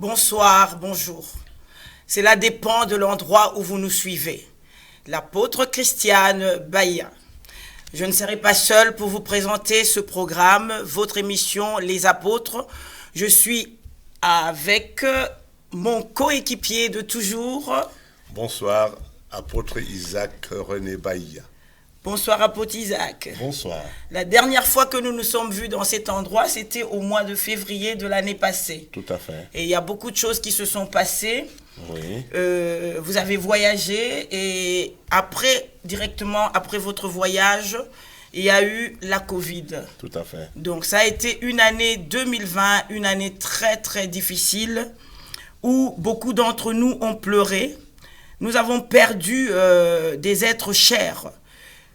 bonsoir, bonjour. Cela dépend de l'endroit où vous nous suivez. L'apôtre Christiane Bahia. Je ne serai pas seule pour vous présenter ce programme, votre émission Les Apôtres. Je suis avec mon coéquipier de toujours. Bonsoir, apôtre Isaac René Bahia. Bonsoir, apôtre Isaac. Bonsoir. La dernière fois que nous nous sommes vus dans cet endroit, c'était au mois de février de l'année passée. Tout à fait. Et il y a beaucoup de choses qui se sont passées. Oui. Vous avez voyagé et directement après votre voyage, il y a eu la Covid. Tout à fait. Donc ça a été une année 2020, une année très très difficile où beaucoup d'entre nous ont pleuré. Nous avons perdu des êtres chers.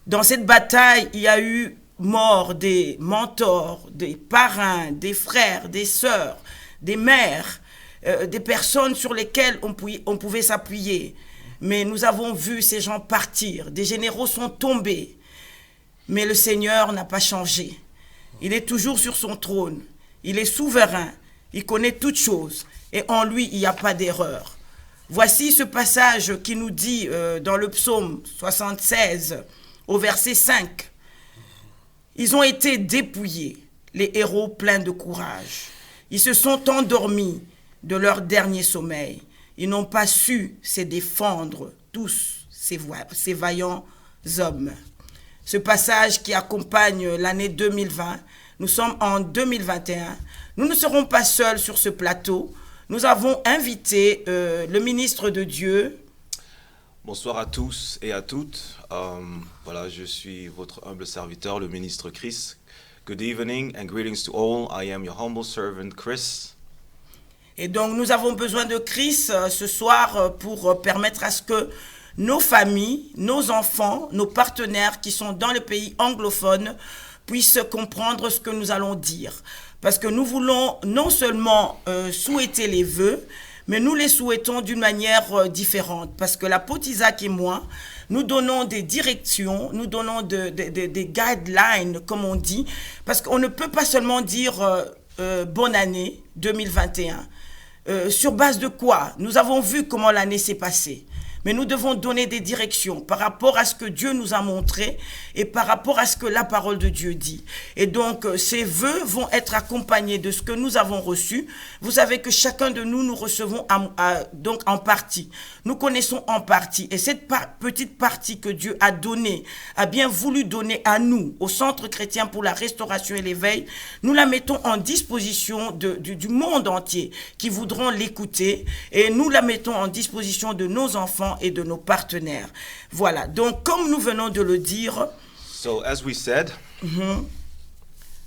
Dans cette bataille, il y a eu mort des mentors, des parrains, des frères, des sœurs, des mères, des personnes sur lesquelles on pouvait s'appuyer. Mais nous avons vu ces gens partir. Des généraux sont tombés. Mais le Seigneur n'a pas changé. Il est toujours sur son trône. Il est souverain. Il connaît toutes choses. Et en lui, il n'y a pas d'erreur. Voici ce passage qui nous dit dans le psaume 76, au verset 5. Ils ont été dépouillés, les héros pleins de courage. Ils se sont endormis de leur dernier sommeil. Ils n'ont pas su se défendre, tous ces vaillants hommes. Ce passage qui accompagne l'année 2020, nous sommes en 2021. Nous ne serons pas seuls sur ce plateau. Nous avons invité le ministre de Dieu. Bonsoir à tous et à toutes. Voilà, je suis votre humble serviteur, le ministre Chris. Good evening and greetings to all. I am your humble servant, Chris. Et donc, nous avons besoin de Chris ce soir pour permettre à ce que nos familles, nos enfants, nos partenaires qui sont dans le pays anglophone puissent comprendre ce que nous allons dire. Parce que nous voulons non seulement souhaiter les vœux, mais nous les souhaitons d'une manière différente. Parce que l'apôtre Isaac et moi, nous donnons des directions, nous donnons des guidelines, comme on dit. Parce qu'on ne peut pas seulement dire bonne année 2021. Sur base de quoi? Nous avons vu comment l'année s'est passée. Mais nous devons donner des directions par rapport à ce que Dieu nous a montré et par rapport à ce que la parole de Dieu dit. Et donc, ces vœux vont être accompagnés de ce que nous avons reçu. Vous savez que chacun de nous, nous recevons donc en partie. Nous connaissons en partie. Et cette petite partie que Dieu a donnée, a bien voulu donner à nous, au Centre chrétien pour la restauration et l'éveil, nous la mettons en disposition du monde entier qui voudront l'écouter. Et nous la mettons en disposition de nos enfants et de nos partenaires. Voilà. Donc, comme nous venons de le dire... So, as we said...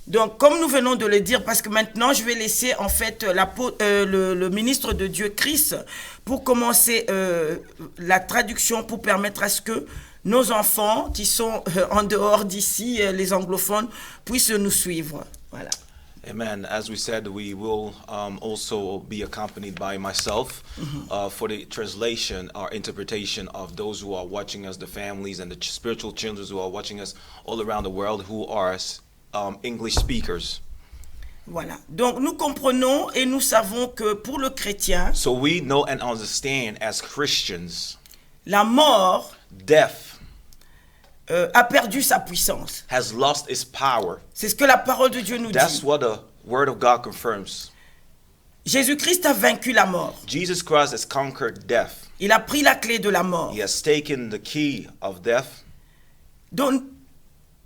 Donc, comme nous venons de le dire, parce que maintenant, je vais laisser, en fait, le ministre de Dieu, Chris, pour commencer la traduction, pour permettre à ce que nos enfants, qui sont en dehors d'ici, les anglophones, puissent nous suivre. Voilà. Amen. As we said, we will also be accompanied by myself for the translation or interpretation of those who are watching us, the families and the spiritual children who are watching us all around the world who are English speakers. Voilà. Donc nous comprenons et nous savons que pour le chrétien, so we know and understand as Christians, la mort, death, a perdu sa puissance. Has lost its power. C'est ce que la parole de Dieu nous That's dit. what the word of God confirms. Jésus-Christ a vaincu la mort. Jesus Christ has conquered death. Il a pris la clé de la mort. He has taken the key of death. Donc,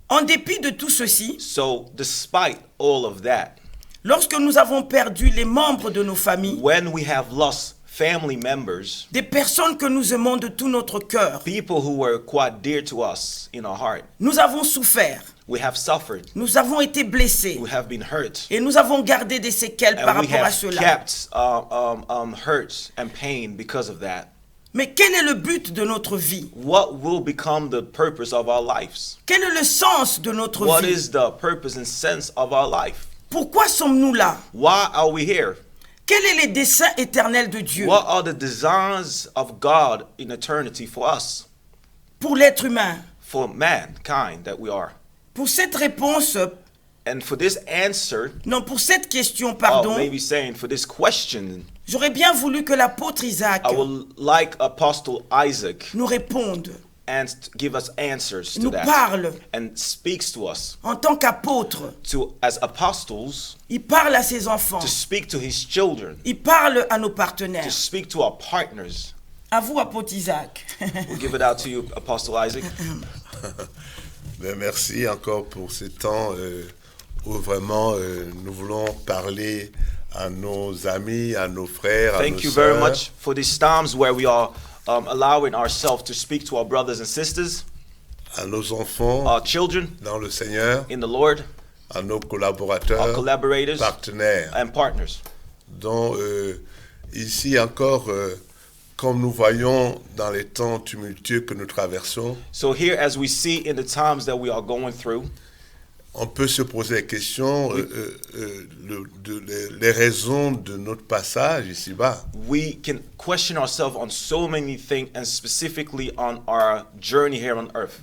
en dépit de tout ceci, so despite all of that, lorsque nous avons perdu les membres de nos familles, when we have lost family members, des personnes que nous aimons de tout notre cœur, people who were quite dear to us in our heart, nous avons souffert. We have suffered. Nous avons été blessés. We have been hurt. Et nous avons gardé des séquelles par rapport à cela. Kept, hurt and pain because of that. Mais quel est le but de notre vie? What will become the purpose of our lives? Quel est le sens de notre What vie? is the purpose and sense of our life? Pourquoi sommes-nous là? Why are we here? Quels sont les desseins éternels de Dieu? What are the designs of God in eternity for us? Pour l'être humain. For mankind that we are. Pour cette réponse. And for this answer. Non, pour cette question, pardon. Maybe saying for this question. J'aurais bien voulu que l'apôtre Isaac I would like Apostle Isaac nous réponde, and give us answers to nous that parle and speaks to us en tant qu'apôtre. as apostles Il parle à ses enfants. to speak to his children, Il parle à nos to partenaires. speak to our partners. À vous, apôtre Isaac. We'll give it out to you, Apostle Isaac. Ben, merci encore pour ce temps où vraiment nous voulons parler à nos amis, à nos frères, à Thank nos you very sœurs, much for these times where we are allowing ourselves to speak to our brothers and sisters, à nos enfants our children dans le Seigneur, in the Lord, à nos our collaborateurs, collaborators partenaires. and partners. Donc ici encore, comme nous voyons dans les temps tumultueux que nous traversons, So here, as we see in the times that we are going through, on peut se poser la question les raisons de notre passage ici-bas. we can question ourselves on so many things, and specifically on our journey here on earth.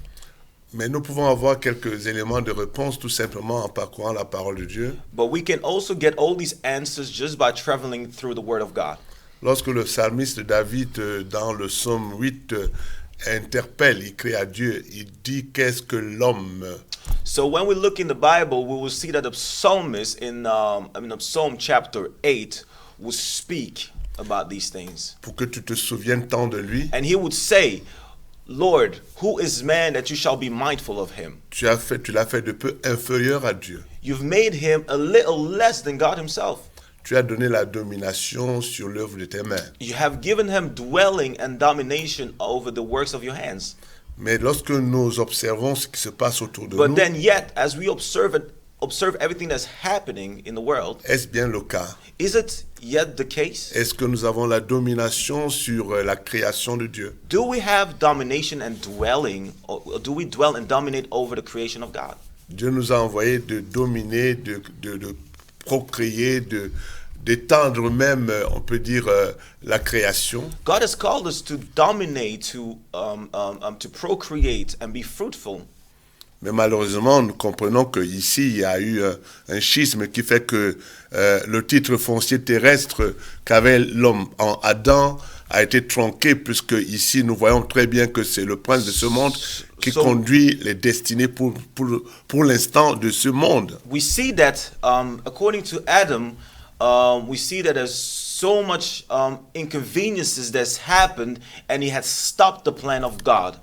Mais nous pouvons avoir quelques éléments de réponse tout simplement en parcourant la parole de Dieu. But we can also get all these answers just by traveling through the Word of God. Lorsque le psalmiste David, dans le psaume 8, interpelle, il crie à Dieu, il dit qu'est-ce que l'homme? So when we look in the Bible, we will see that the psalmist in Psalm chapter 8 will speak about these things. Pour que tu te souviennes tant de lui, And he would say, Lord, who is man that you shall be mindful of him? tu l'as fait de peu inférieur à Dieu. You've made him a little less than God himself. Tu as donné la domination sur l'œuvre de tes mains. You have given him dwelling and domination over the works of your hands. Mais lorsque nous observons ce qui se passe autour de But nous, then yet, as we observe everything that's happening in the world, est-ce bien le cas? is it yet the case? Est-ce que nous avons la domination sur la création de Dieu? Do we have domination and dwelling, or do we dwell and dominate over the creation of God? Dieu nous a envoyé de dominer, de procréer, d'étendre même, on peut dire, la création. God has called us to dominate, to procreate and be fruitful. Mais malheureusement, nous comprenons qu'ici, il y a eu un schisme qui fait que le titre foncier terrestre qu'avait l'homme en Adam a été tronqué, puisque ici, nous voyons très bien que c'est le prince de ce monde qui conduit les destinées pour l'instant de ce monde. We see that, according to Adam, we see that there's so much inconveniences that's happened, and he has stopped the plan of God.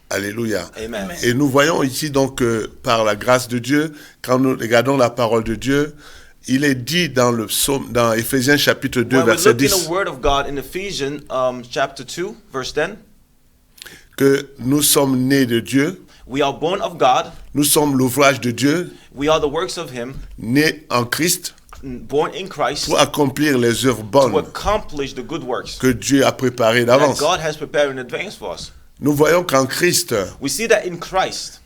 Alléluia. Amen. Et nous voyons ici donc par la grâce de Dieu, quand nous regardons la parole de Dieu, il est dit dans le psaume, dans Éphésiens chapitre 2, When we verset look in 10, the Word of God in Ephesians chapter 2, verse 10, que nous sommes nés de Dieu, we are born of God, nous sommes l'ouvrage de Dieu, we are the works of Him, nés en Christ, born in Christ, pour accomplir les œuvres to bonnes accomplish the good works que Dieu a préparées that d'avance. God has prepared in advance for us. Nous voyons qu'en Christ, We see that in Christ,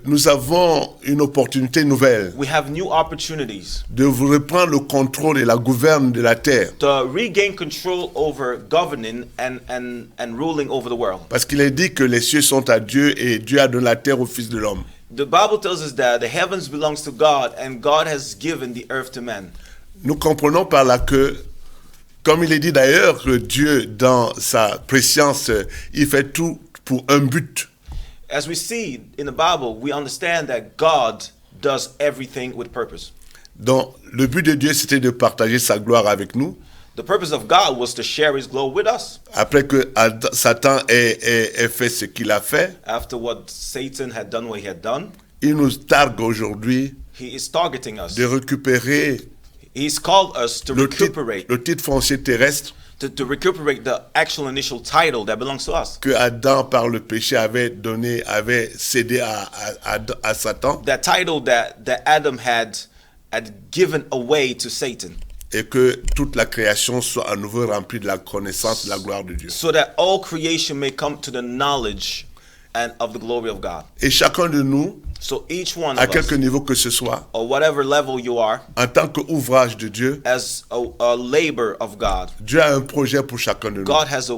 nous avons une opportunité nouvelle we have new opportunities de reprendre le contrôle et la gouverne de la terre. to regain control over governing and ruling over the world. Parce qu'il est dit que les cieux sont à Dieu et Dieu a donné la terre au Fils de l'homme. The Bible tells us that the heavens belongs to God and God has given the earth to man. Nous comprenons par là que, comme il est dit d'ailleurs, que Dieu, dans sa préscience, il fait tout pour un but. As we see in the Bible, we understand that God does everything with purpose. Donc, le but de Dieu, c'était de partager sa gloire avec nous. The purpose of God was to share His glory with us. Après que Satan ait fait ce qu'il a fait, After what Satan had done, what he had done, il nous targue aujourd'hui he is targeting us. de récupérer He's called us to recuperate, le titre foncier terrestre to recuperate the actual initial title that belongs to us. que Adam, par le péché, avait cédé à Satan, That title that Adam had given away to Satan, et que toute la création soit à nouveau remplie de la connaissance de la gloire de Dieu. so that all creation may come to the knowledge and of the glory of God. Et chacun de nous, So each one à of quelque us, niveau que ce soit, or whatever level you are, en tant qu'ouvrage de Dieu, as a labor of God, Dieu a un projet pour chacun de nous, God has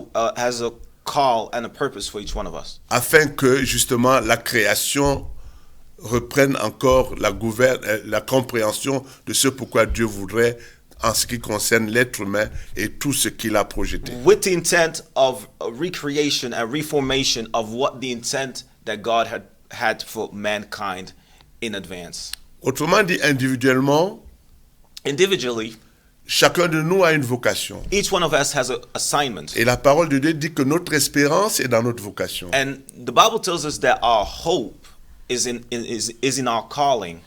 a call and a purpose for each one of us, afin que justement la création reprenne encore la compréhension de ce pourquoi Dieu voudrait en ce qui concerne l'être humain et tout ce qu'il a projeté. with the intent of a recreation and reformation of what the intent that God had for mankind in advance. Autrement dit, individuellement, Individually, chacun de nous a une vocation. each one of us has an assignment. Et la parole de Dieu dit que notre espérance est dans notre vocation. And the Bible tells us that our hope is in our calling.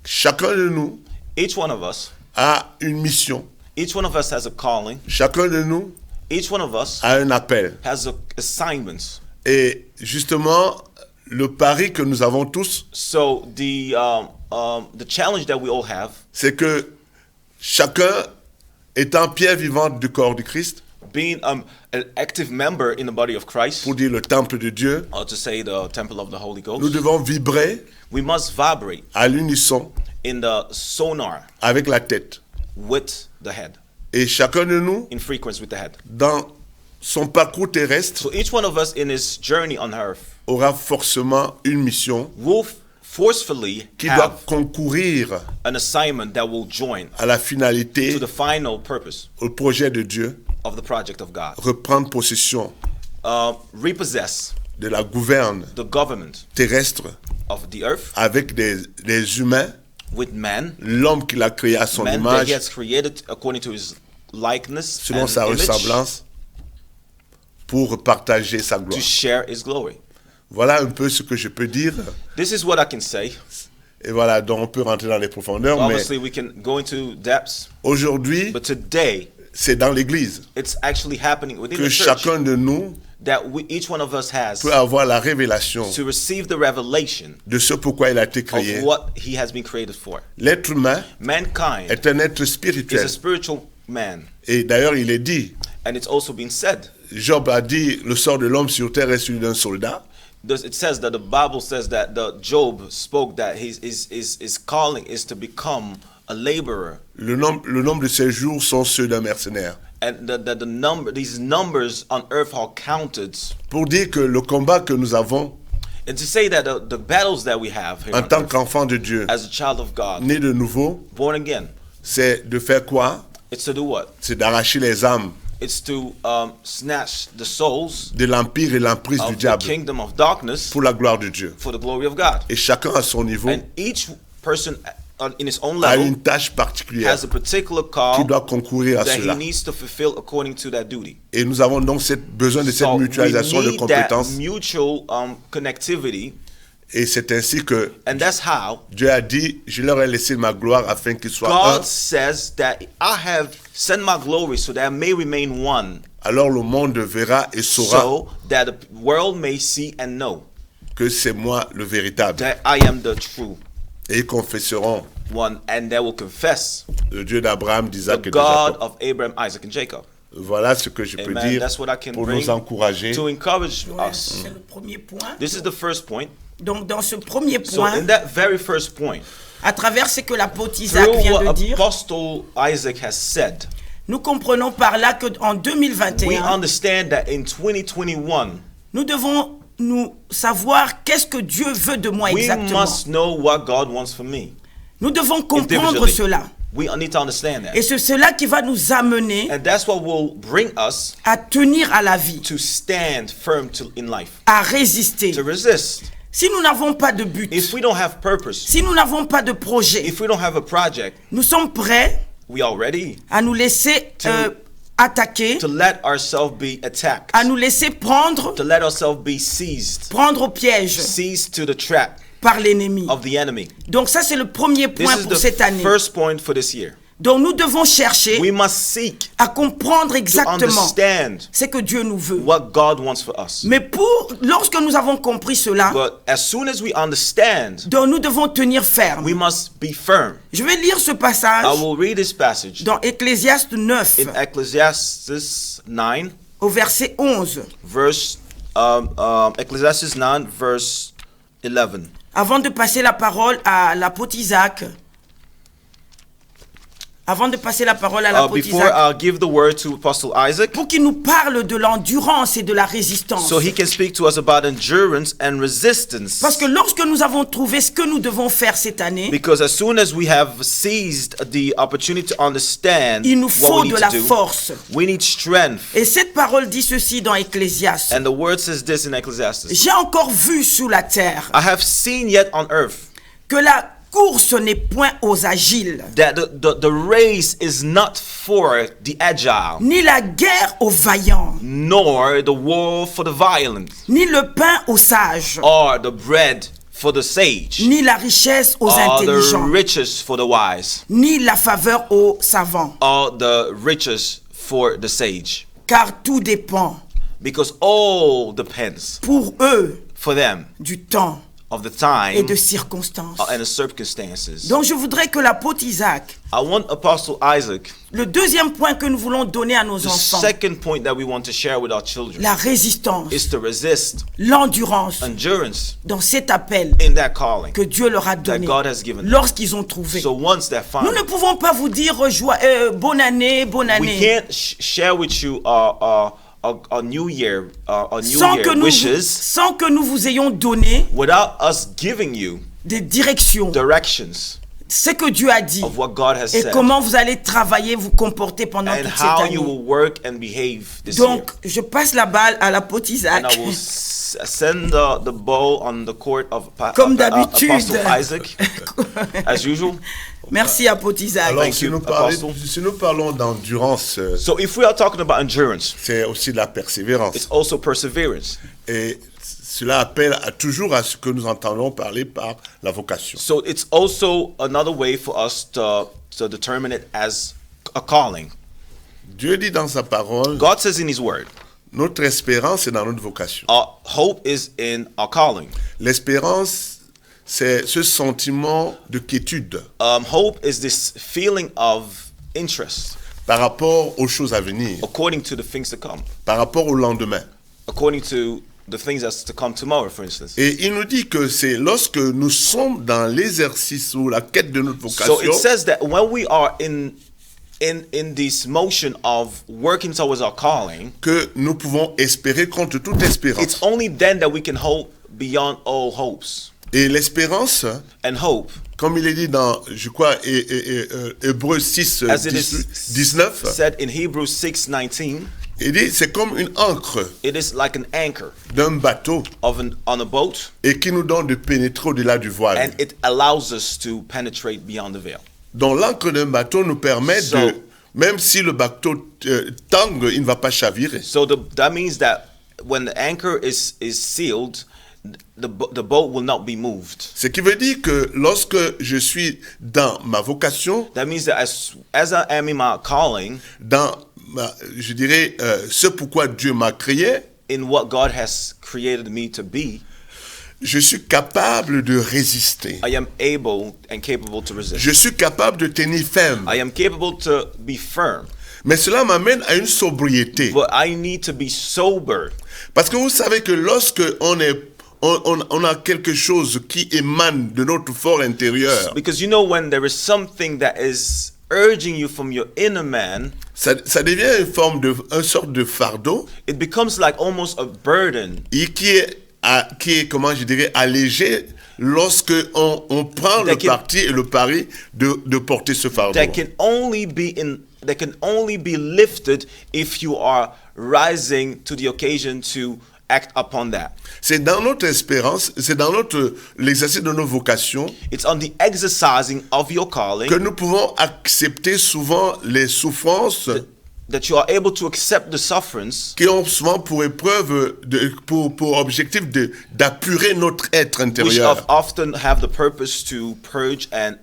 Chacun de nous Each one of us, a une mission. each one of us has a calling. Chacun de nous Each one of us a un appel. has assignments. Et justement, le pari que nous avons tous, So the challenge that we all have, c'est que chacun étant pierre vivante du corps du Christ, being an active member in the body of Christ, pour dire le temple de Dieu, or to say the temple of the Holy nous Ghost, devons vibrer we must vibrate à l'unisson in the sonar avec la tête. with the head, Et chacun de nous, in frequency with the head. dans son parcours terrestre, So each one of us in his journey on earth aura forcément une mission will forcefully qui doit have concourir an assignment that will join à la finalité, to the final purpose au projet de Dieu, of the project of God. reprendre possession Repossess de la gouverne the government terrestre of the earth avec des humains, with man, l'homme qu'il a créé à son man that he image, has created according to his likeness selon and sa image, ressemblance, pour partager sa to gloire. share his glory. Voilà un peu ce que je peux dire. This is what I can say. Et voilà, donc on peut rentrer dans les profondeurs, mais Obviously, we can go into depths, aujourd'hui, but today c'est dans l'Église it's actually happening within que the church chacun de nous that each one of us has peut avoir la révélation to receive the revelation de ce pourquoi il a été créé. of what he has been created for. L'être humain Mankind est un être is spirituel. a spiritual man, Et d'ailleurs, il est dit, and it's also been said. Job a dit, le sort de l'homme sur terre est celui d'un soldat. It says that the Bible says that the Job spoke that his calling is to become a laborer, Le nombre de ses jours sont ceux d'un mercenaire. and these numbers on earth are counted, Pour dire que le combat que nous avons and to say that the battles that we have here en on tant earth, qu'enfant de Dieu, as a child of God, né de nouveau, born again, c'est de faire quoi? it's to do what? C'est d'arracher les âmes It's to snatch the souls de l'empire et l'emprise du of the diable kingdom of darkness pour la gloire de Dieu. for the glory of God. Et chacun à son niveau And each person in his own a level une tâche particulière has a particular qui call doit concourir à that he cela. needs to fulfill according to that duty. Et nous avons donc besoin de cette So we mutualisation de need that compétences. mutual connectivity, Et c'est ainsi que and that's how Dieu a dit, je leur ai laissé ma gloire afin qu'ils soient God un. says that I have sent my glory so that I may remain one, Alors le monde verra et saura so that the world may see and know que c'est moi le véritable. that I am the true Et ils confesseront one, and they will confess le Dieu d'Abraham, the d'Isaac et de God Jacob. of Abraham, Isaac, and Jacob. Voilà ce que je peux Amen. dire That's what I can pour bring nous encourager. to encourage Ouais, us. c'est le premier point. This is the first point. Donc, dans ce premier So point, in that very first point, à travers ce que l'apôtre Isaac through vient de what dire, Apostle Isaac has said, nous comprenons par là qu'en we 2021, understand that in 2021, nous devons nous savoir qu'est-ce que Dieu veut de moi we exactement. must know what God wants from me. Nous devons comprendre Individually. cela. We need to understand Et that. c'est cela qui va nous amener And that's what will bring us à tenir à la vie, to stand firm in life, à résister. to resist. Si nous n'avons pas de but, If we don't have purpose, si nous n'avons pas de projet, if we don't have a project, nous sommes prêts we are ready à nous laisser attaquer, to let ourselves be attacked, à nous laisser prendre to let ourselves be seized, au piège seized to the trap par l'ennemi. of the enemy. Donc ça, c'est le premier This point is pour cette the année. first point for this year. Donc nous devons chercher We must seek à comprendre to exactement understand ce que Dieu nous veut. what God wants for us. Mais lorsque nous avons compris cela, But as soon as we understand, donc nous devons tenir ferme. we must be firm. Je vais lire ce passage I will read this passage dans Ecclésiaste 9 in Ecclesiastes 9, au verset 11. Ecclesiastes 9, verse 11. Avant de passer la parole à l'apôtre Isaac, Avant de passer la parole à l'apôtre Before Isaac, I'll give the word to Apostle Isaac, pour qu'il nous parle de l'endurance et de la résistance. so he can speak to us about endurance and resistance. Parce que lorsque nous avons trouvé ce que nous devons faire cette année, Because as soon as we have seized the opportunity to understand il nous what faut we de need la to do, force. we need strength. Et cette parole dit ceci dans Ecclésiaste. And the word says this in Ecclesiastes. J'ai encore vu sous la terre I have seen yet on earth que la course n'est point aux agiles, that the race is not for the agile, ni la guerre aux vaillants, nor the war for the violent, ni le pain aux sages, or the bread for the sage, ni la richesse aux or the intelligents, riches for the wise, ni la faveur aux savants. or the riches for the sage. Car tout dépend Because all depends pour eux for them du temps of the et time de circonstances. and the circumstances. Donc je voudrais que l'apôtre Isaac, I want Apostle Isaac, le deuxième point que nous voulons donner à nos the enfants, second point that we want to share with our children la résistance, is to resist l'endurance endurance dans cet appel in that calling que Dieu leur a that donné God has given them. lorsqu'ils ont trouvé. So once they're Nous found, ne pouvons pas vous dire bonne année, bonne we année, can't share with you our New Year, our New sans Year que, wishes sans que nous vous ayons donné without us giving you des directions, directions ce que Dieu a dit of what God has et said comment vous allez travailler, vous comporter pendant and toute cette how année. you will work and behave this year. Donc, je passe la balle à l'apôtre Isaac. And I will send the ball on the court of Comme d'habitude. Apostle Isaac, as usual. Merci, apôtre Isaac. Alors, Thank si you, nous, Apostle. si nous parlons d'endurance, So if we are talking about endurance, c'est aussi de la persévérance. it's also perseverance. Et cela appelle toujours à ce que nous entendons parler par la vocation. So it's also another way for us to determine it as a calling. Dieu dit dans sa parole, God says in His Word, notre espérance est dans notre vocation. our hope is in our calling. L'espérance, c'est ce sentiment de quiétude Hope is this feeling of interest par rapport aux choses à venir, according to the things to come, par rapport au lendemain. according to the things that's to come tomorrow, for instance. Et il nous dit que c'est lorsque nous sommes dans l'exercice ou la quête de notre So vocation it says that when we are in this motion of working towards our calling, que nous pouvons espérer contre toute espérance. it's only then that we can hope beyond all hopes. Et l'espérance, And hope, comme il est dit dans, je crois, Hébreux 6, as it is 19, said in Hebrews 6:19, il dit c'est comme une ancre it is like an anchor d'un bateau on a boat, et qui nous donne de pénétrer au-delà du voile. and it allows us to penetrate beyond the veil. Donc l'ancre d'un bateau nous permet So- de, même si le bateau tangue, il ne va pas chavirer. So that means that when the anchor is sealed, the boat will not be moved. Ce qui veut dire que lorsque je suis dans ma vocation, That means that as I am in my calling, dans, je dirais, ce pourquoi Dieu m'a créé, in what God has created me to be, je suis capable de résister. I am able and capable to resist. Je suis capable de tenir ferme. I am capable to be firm, Mais cela m'amène à une sobriété. but I need to be sober. Parce que vous savez que lorsque on a quelque chose qui émane de notre fort intérieur, Because you know, when there is something that is urging you from your inner man, ça devient une sorte de fardeau it becomes like almost a burden et qui est, comment je dirais, allégé lorsque on prend le parti et le pari de porter ce fardeau. that can only be lifted if you are rising to the occasion to act upon that. C'est dans notre espérance, c'est dans l'exercice de nos vocations It's on the exercising of your calling que nous pouvons accepter souvent les souffrances that you are able to accept the sufferance, qui ont souvent pour épreuve, pour objectif d'apurer notre être which intérieur. often have the purpose to purge and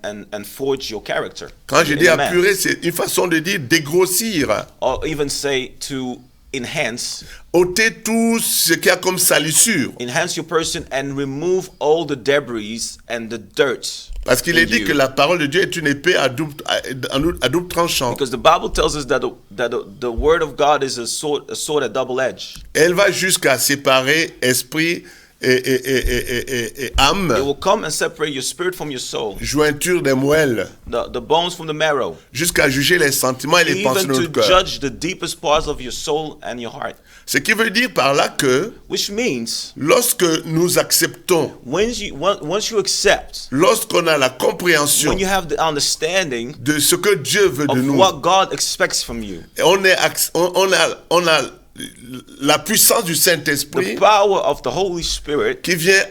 forge your character. Quand je in dis a man. apurer, c'est une façon de dire dégrossir, Or even say to enhance ôter tout ce qu'il y a comme salissure. your person and remove all the debris and the dirt. Parce qu'il est in dit you. que la parole de Dieu est une épée à double tranchant. Because the Bible tells us that the word of God is a sword at double edge. Elle va jusqu'à séparer esprit et âme, It will come and separate your spirit from your soul, jointure des moelles, the bones from the marrow, jusqu'à juger les sentiments et les pensées even de to notre cœur. judge the deepest parts of your soul and your heart. Ce qui veut dire par là que Which means lorsque nous acceptons, once you accept, lorsqu'on a la compréhension when you have the understanding de ce que Dieu veut de of nous, what God expects from you, et on a la puissance du the Saint-Esprit power of the Holy Spirit qui vient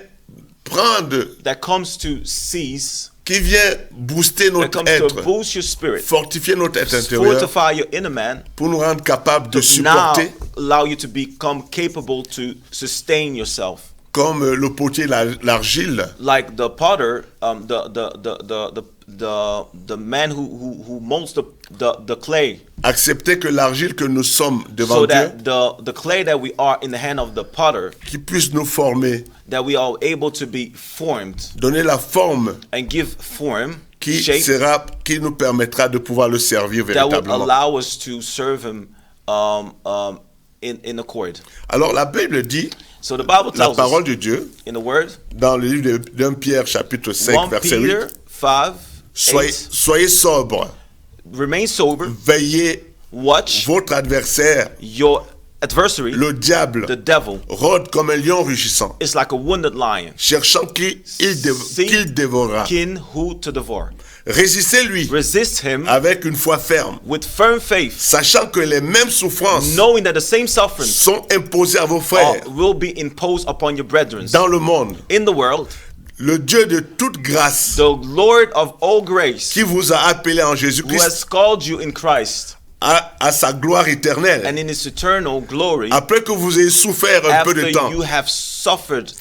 prendre, that comes to seize, qui vient booster that notre comes to être, boost your spirit, fortifier notre être intérieur fortify your inner man, pour nous rendre capables de to now supporter allow you to become capable to sustain yourself. comme le potier l'argile, Like the potter, the man who molds the clay, accepter que l'argile que nous sommes devant so Dieu, that the clay that we are in the hand of the potter, qui puisse nous former, that we are able to be formed donner la forme and give form, qui shape, qui nous permettra de pouvoir le servir that will véritablement. allow us to serve him in accord. Alors la Bible dit, So the Bible la tells parole us de Dieu, in the Word, dans le livre d'1 Pierre chapitre 5 1 verset Peter 8, 5, 8, soyez sobres, remain sober, veillez, watch votre adversaire, your adversary, le diable, the devil, rôde comme un lion rugissant, is like a wounded lion, cherchant qu'il dévorera. seeking who to devour. Résistez-lui Resist him avec une foi ferme, with firm faith, sachant que les mêmes souffrances knowing that the same sufferings sont imposées à vos frères will be imposed upon your brethren dans le monde. in the world. Le Dieu de toute grâce The Lord of all grace, qui vous a appelé en who Jésus-Christ has called you in Christ à sa gloire éternelle, and in his eternal glory, après que vous ayez souffert un peu after de temps, you have suffered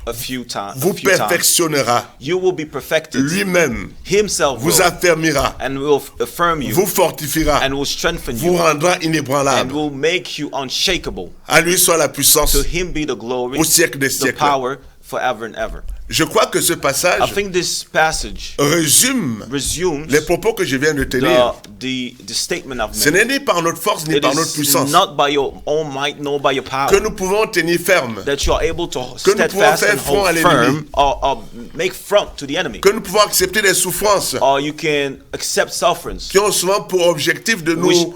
a few times, vous perfectionnera you will be perfected. lui-même, Himself vous will, affermira, and will affirm you, vous fortifiera, and will strengthen vous you, rendra and inébranlable. will make you unshakable. À lui soit la puissance To him be the glory, au siècle des the siècles. power, forever and ever. Je crois que ce I passage think this passage résume resumes les propos que je viens de tenir. the statement I've Ce made. n'est ni par notre force ni It par notre is puissance not by your own might nor by your power que nous pouvons tenir ferme, that you are able to que nous stand pouvons fast faire and front à hold l'ennemi, firm or make front to the enemy. que nous pouvons accepter les souffrances Or you can accept sufferings qui ont souvent pour objectif de nous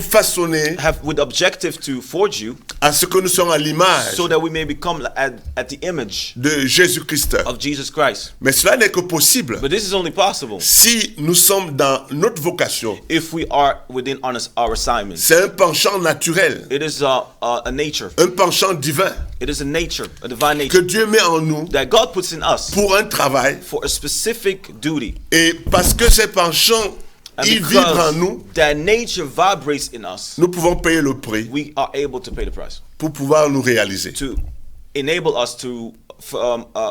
façonner have with objective to forge you à ce que nous sommes à l'image so that we may become at the image de Jésus-Christ. of Jesus Christ. Mais cela n'est que possible But this is only possible si nous sommes dans notre vocation. if we are within our assignment. C'est un penchant naturel, It is a nature. un penchant divin It is a nature, a divine que nature Dieu met en nous that God puts in us pour un travail. for a specific duty. Et parce que ces penchants, And ils vibrent en because nous, that nature vibrates in us, nous pouvons payer le prix we are able to pay the price pour pouvoir nous réaliser. to enable us to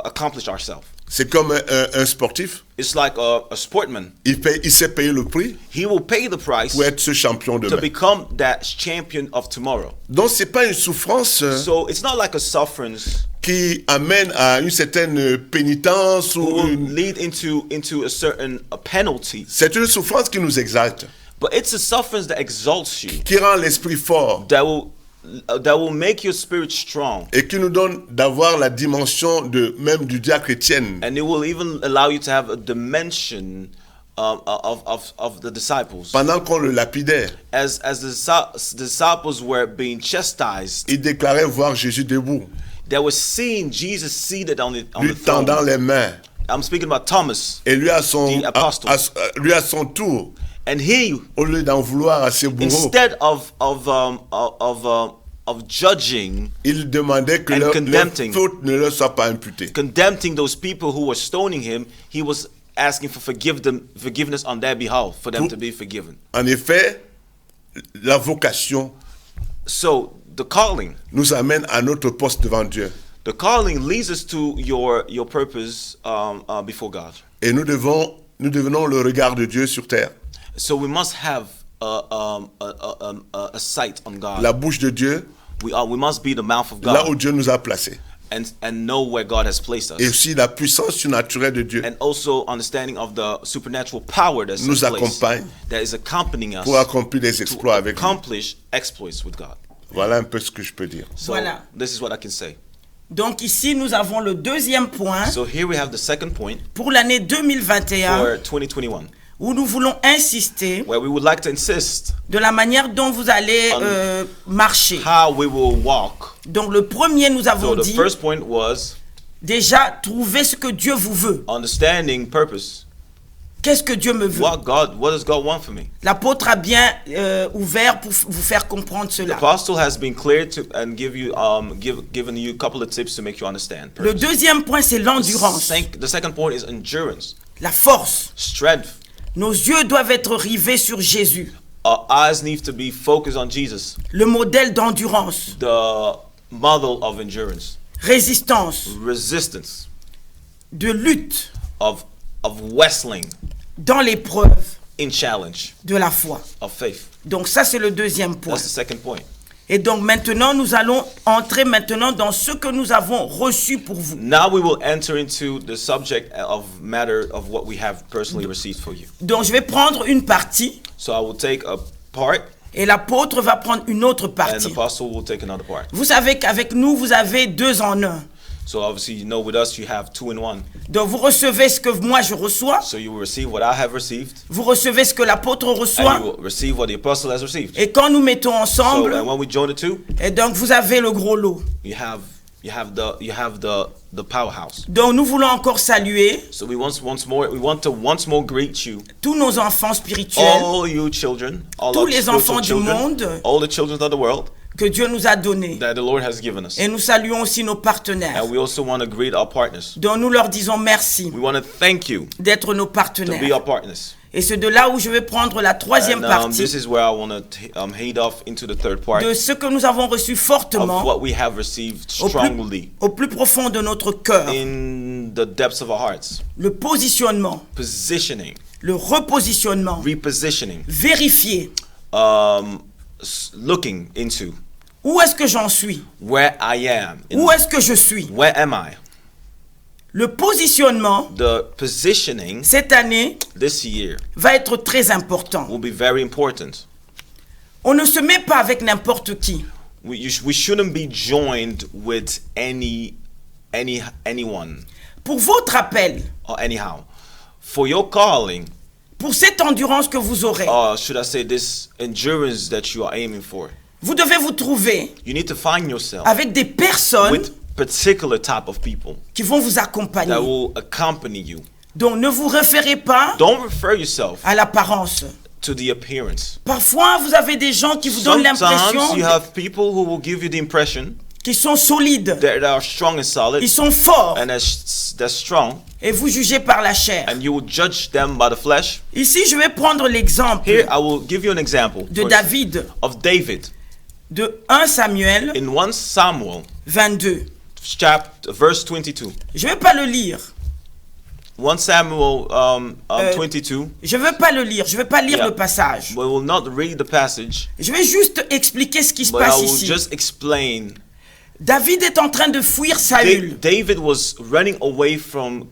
accomplish ourselves. C'est comme un sportif, It's like a sportman. il sait payer le prix He will pay the price pour être ce champion to demain. become that champion of tomorrow. Donc c'est pas une souffrance So it's not like a suffering qui amène à une certaine pénitence who ou will lead into a certain penalty, c'est une souffrance qui nous exalte, but it's a suffering that exalts you, qui rend l'esprit fort that will make your spirit strong, et qui nous donne d'avoir la dimension de même du diacre Étienne, and it will even allow you to have a dimension of the disciples. pendant qu'on le lapidait. As the disciples were being chastised, Il déclarait voir Jésus debout, they were seeing Jesus seated on the lui tendant throne. les mains, I'm speaking about Thomas, et lui à son, The apostle. lui à son tour, and he, au lieu d'en vouloir à ses bourreaux, instead of judging, il demandait que and leur condemning. faute ne leur soit pas imputée. condemning those people who were stoning him, he was asking for forgiveness on their behalf, for them to be forgiven. En effet, la vocation So the calling nous amène à notre poste devant Dieu. The calling leads us to your purpose before God. Et nous devenons le regard de Dieu sur terre. So we must have a sight on God. La bouche de Dieu, We must be the mouth of là où God Dieu nous a placés. and know where God has placed Et us. aussi la puissance surnaturelle de Dieu And also understanding of the supernatural power that's in nous place, accompagne that is accompanying us pour accomplir des to exploits avec lui. accomplish exploits with God. Voilà un peu ce que je peux dire. So Voilà. this is what I can say. Donc ici, nous avons le deuxième point So here we have the second point pour l'année 2021 for 2021, où nous voulons insister where we would like to insist de la manière dont vous allez marcher. how we will walk. Donc le premier, nous avons So the dit, first point was déjà, trouver ce que Dieu vous veut. understanding purpose. Qu'est-ce que Dieu me veut? What does God want from me? L'apôtre a bien ouvert pour vous faire comprendre The cela. apostle has been clear to and given you a couple of tips to make you understand. Le purpose. deuxième point, c'est l'endurance, The second point is endurance, la force. strength. Nos yeux doivent être rivés sur Jésus, Our eyes need to be focused on Jesus, le modèle d'endurance, the model of endurance, résistance, resistance, de lutte of wrestling dans l'épreuve in challenge, de la foi. of faith. Donc ça, c'est le deuxième point. That's the second point. Et donc maintenant, nous allons entrer maintenant dans ce que nous avons reçu pour vous. Now we will enter into the subject of matter of what we have personally received for you. Donc je vais prendre une partie So I will take a part, et l'apôtre va prendre une autre and the partie. apostle will take another part. Vous savez qu'avec nous, vous avez 2 en 1. So obviously, you know, with us, you have 2 in 1. Donc vous recevez ce que moi je reçois, So you will receive what I have received, vous recevez ce que l'apôtre and you reçoit, will receive what the apostle has received. et quand nous mettons So, ensemble, and when we join the two, et donc vous avez le gros lot. you have the powerhouse. Donc nous voulons encore saluer So we want to once more greet you, tous nos enfants spirituels all you children, all Tous our les spiritual enfants du children, monde. all the children of the world que Dieu nous a donnés. that the Lord has given us. Et nous saluons aussi nos partenaires. And we also want to greet our partners. Donc nous leur disons merci We want to thank you d'être nos to be partenaires. our partners. Et c'est de là où je vais prendre la troisième And partie this is where I want to head off into the third part de ce que nous avons reçu of fortement what we have received au strongly plus profond de notre cœur. in the depths of our hearts. Le positionnement, Positioning, le repositionnement, repositioning, vérifier looking into où est-ce que j'en suis, where I am. où est-ce que je suis. Where am I? Le positionnement, The positioning cette année, this year va être très important. will be very important. On ne se met pas avec n'importe qui. We shouldn't be joined with anyone Pour votre appel, or anyhow. For your calling, pour cette endurance que vous aurez, or should I say this endurance that you are aiming for, vous devez vous trouver you need to find yourself avec des personnes with particular type of people qui vont vous accompagner. that will accompany you. Donc ne vous référez pas Don't refer yourself à l'apparence. to the appearance. Parfois, vous avez des gens qui vous donnent l'impression Sometimes you have people who will give you the impression qu'ils sont solides, that are strong and solid ils sont forts, and they're strong, et vous jugez par la chair. and you will judge them by the flesh. Ici, je vais prendre l'exemple Here, I will give you an example de David, of David de 1 Samuel in 1 Samuel 22. verse 22. Je ne vais pas le lire. 1 Samuel 22. Je ne veux pas le lire. Je ne vais pas lire Yeah. le passage. We will not read the passage, Je vais juste expliquer ce qui se but I passe will ici. just explain. David est en train de fuir Saül. David was running away from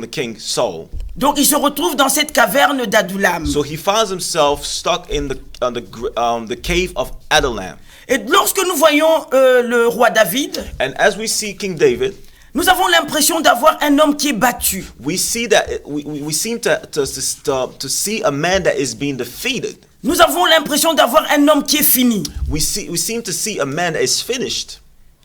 the king Saul. Donc il se retrouve dans cette caverne d'Adullam. So he finds himself stuck in the cave of Adullam. Et lorsque nous voyons le roi David, And as we see King David, nous avons l'impression d'avoir un homme qui est battu. we see that we seem to see a man that is being defeated. Nous avons l'impression d'avoir un homme qui est fini. We seem to see a man that is finished.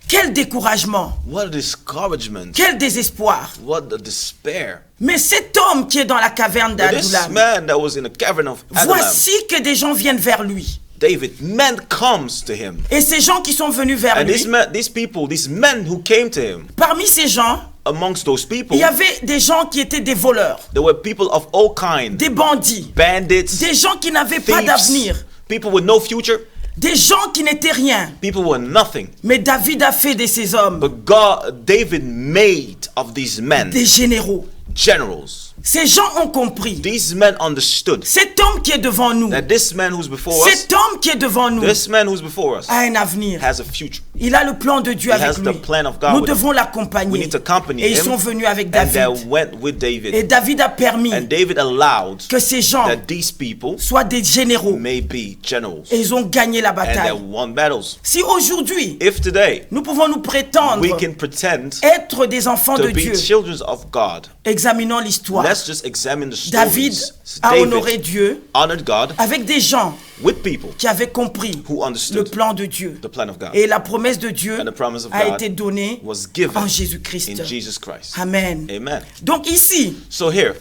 Quel découragement, What a discouragement. quel désespoir. What a despair. Mais cet homme qui est dans la caverne But this d'Adullam, man that was in the cavern of Adullam, voici que des gens viennent vers lui. David, man comes to him. Et ces gens qui sont venus vers And lui, these men who came to him, parmi ces gens, amongst those people, il y avait des gens qui étaient des voleurs, there were people of all kinds, des bandits, bandits, des gens qui n'avaient pas thieves, d'avenir, people with no future, des gens qui n'étaient rien. people who were nothing. Mais David a fait de ces hommes But David made of these men des généraux. generals. Ces gens ont compris. These men understood Cet homme qui est devant nous, that this man who's before us, cet homme qui est devant nous, this man who's before us, a un avenir. has a future. Il a le plan de Dieu He avec has the lui. plan of God Nous with him. devons We l'accompagner. need to accompany Et ils him. sont venus avec And David. they went with Et David. David a permis And David allowed que ces gens that these people soient des généraux. may be generals. Et ils ont gagné la And they bataille. won battles. Si aujourd'hui, If today nous pouvons nous prétendre we can pretend être des enfants de to be Dieu, children of God, examinons l'histoire. let's just examine the David stories. a honoré David Dieu honored God avec des gens with people qui avaient compris who le understood plan de Dieu. the plan of God. Et la promesse de Dieu And the promise of a God été donnée was given en Jésus-Christ. in Jesus Christ. Amen. Amen. Donc ici, So here,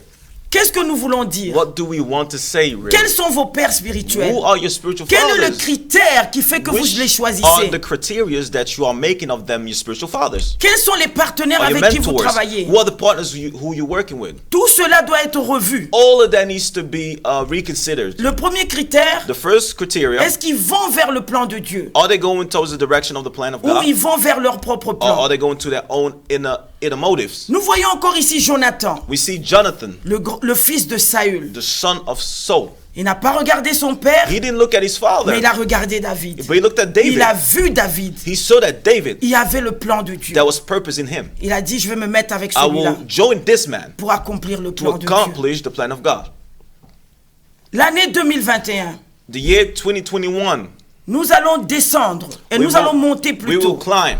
qu'est-ce que nous voulons dire? what do we want to say really? Quels sont vos pères spirituels? Who are your spiritual Quel est le fathers? critère qui fait que vous Which les are choisissez? the criteria that you are making of them your spiritual fathers? Quels sont les partenaires Are your avec qui vous mentors? travaillez? Who are the partners who you're working with? Tout cela doit être revu. All of that needs to be reconsidered. Le premier critère, The first criteria, est-ce qu'ils vont vers le plan de Dieu? are they going towards the direction of the plan of Ou God? ils vont vers leur propre Or are plan? they going to their own inner motives? Nous voyons encore ici Jonathan, We see Jonathan, le fils de Saül. the son of Saul. Il n'a pas regardé son père, He didn't look at his mais father, il a regardé David. but he looked at Il David. a vu David. He saw that David, Il avait le plan de Dieu. there was purpose in him. Il a dit, je vais me mettre avec I celui-là will join this man pour accomplir le to plan de Dieu. accomplish the plan of God. L'année 2021, The year 2021, nous allons descendre et nous allons monter we will plutôt climb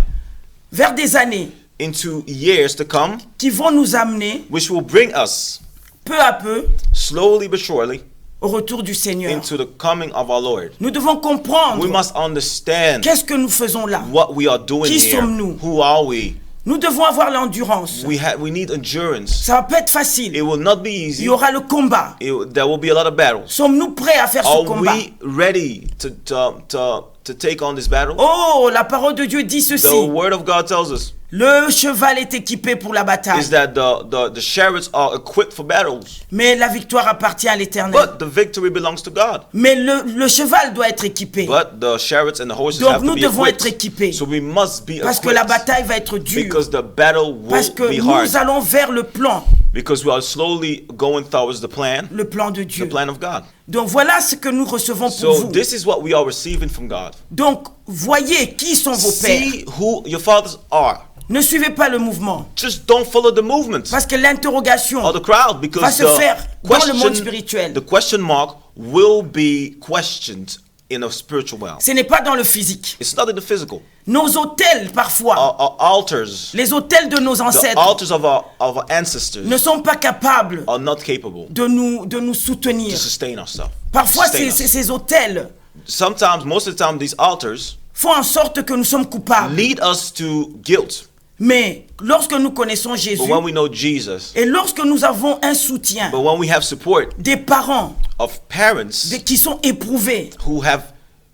vers des années into years to come, qui vont nous amener which will bring us peu à peu slowly but surely au retour du Seigneur. into the coming of our Lord. Nous devons comprendre We must understand qu'est-ce que nous faisons là. what we are doing Qui here. sommes-nous? Who are we? Nous devons avoir l'endurance. We need endurance. Ça va pas être facile. It will not be Il easy. y aura le combat. There will be a lot of battles. Sommes-nous prêts à faire ce Are combat? we ready to take on this battle? Oh, la parole de Dieu dit The ceci. word of God tells us Le cheval est équipé pour la bataille, is that the chariots are equipped for battles, mais la victoire appartient à l'Éternel. but the victory belongs to God. Mais le cheval doit être équipé. But the chariots and the horses Donc have to nous be devons equipped. être équipés. So we must be Parce que la equipped bataille va être dure. because the battle Parce will que be hard. nous allons vers le plan Because we are slowly going towards the plan de Dieu. the plan of God. Donc voilà ce que nous recevons pour So vous. this is what we are receiving from God. Donc voyez qui sont vos pères. See who your fathers are. Ne suivez pas le mouvement. Just don't follow the movement Parce que l'interrogation or the crowd, va because se faire dans le monde spirituel. the question mark will be questioned in a spiritual realm. Ce n'est pas dans le physique. It's not in the physical. Nos autels, parfois, Our altars, les autels de nos the ancêtres, altars of our ancestors ne sont pas capables are not capable de nous to soutenir. sustain ourselves. Parfois, Sustain us. ces autels Sometimes, most of the time, these altars font en sorte que nous sommes coupables. lead us to guilt. Mais lorsque nous connaissons Jésus, But when we know Jesus, et lorsque nous avons un soutien but when we have support des parents of parents qui sont éprouvés, who have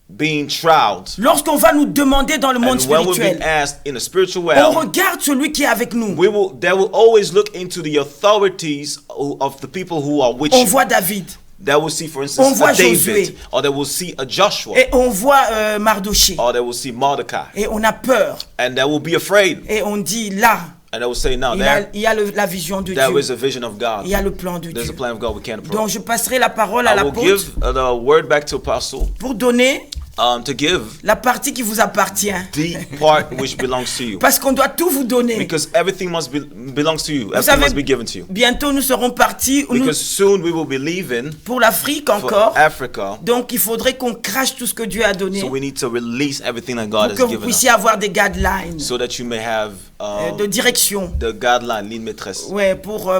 been trialed, lorsqu'on va nous demander dans le monde and when we're being spirituel, asked in the spiritual on realm, regarde celui qui est avec nous. they will always look into the authorities of the people who are with On you. voit David They will see, for On instance, voit a David, Josué. or they will see a Joshua, et on voit Mardoché. or they will see Mordecai, Et on a peur. and they will be afraid, Et on dit là, and they will say, "No, il y a la vision de there Dieu. is a vision of God. Il y a le plan de There's a Dieu. plan of God we can't approach." Donc je passerai la parole à I will l'apôtre give the word back to Apostle pour donner to give la partie qui vous appartient. the part which belongs to you, Parce qu'on doit tout vous donner. because everything must belongs to you. Vous Everything savez, must be given to you. bientôt nous serons partis Because soon we will be leaving pour l'Afrique for encore. Africa, Donc il faudrait qu'on crache tout ce que Dieu a donné so we need to release everything that pour God que has vous given us, puissiez avoir des guidelines so that you may have de direction, the guideline, ligne maîtresse, ouais, pour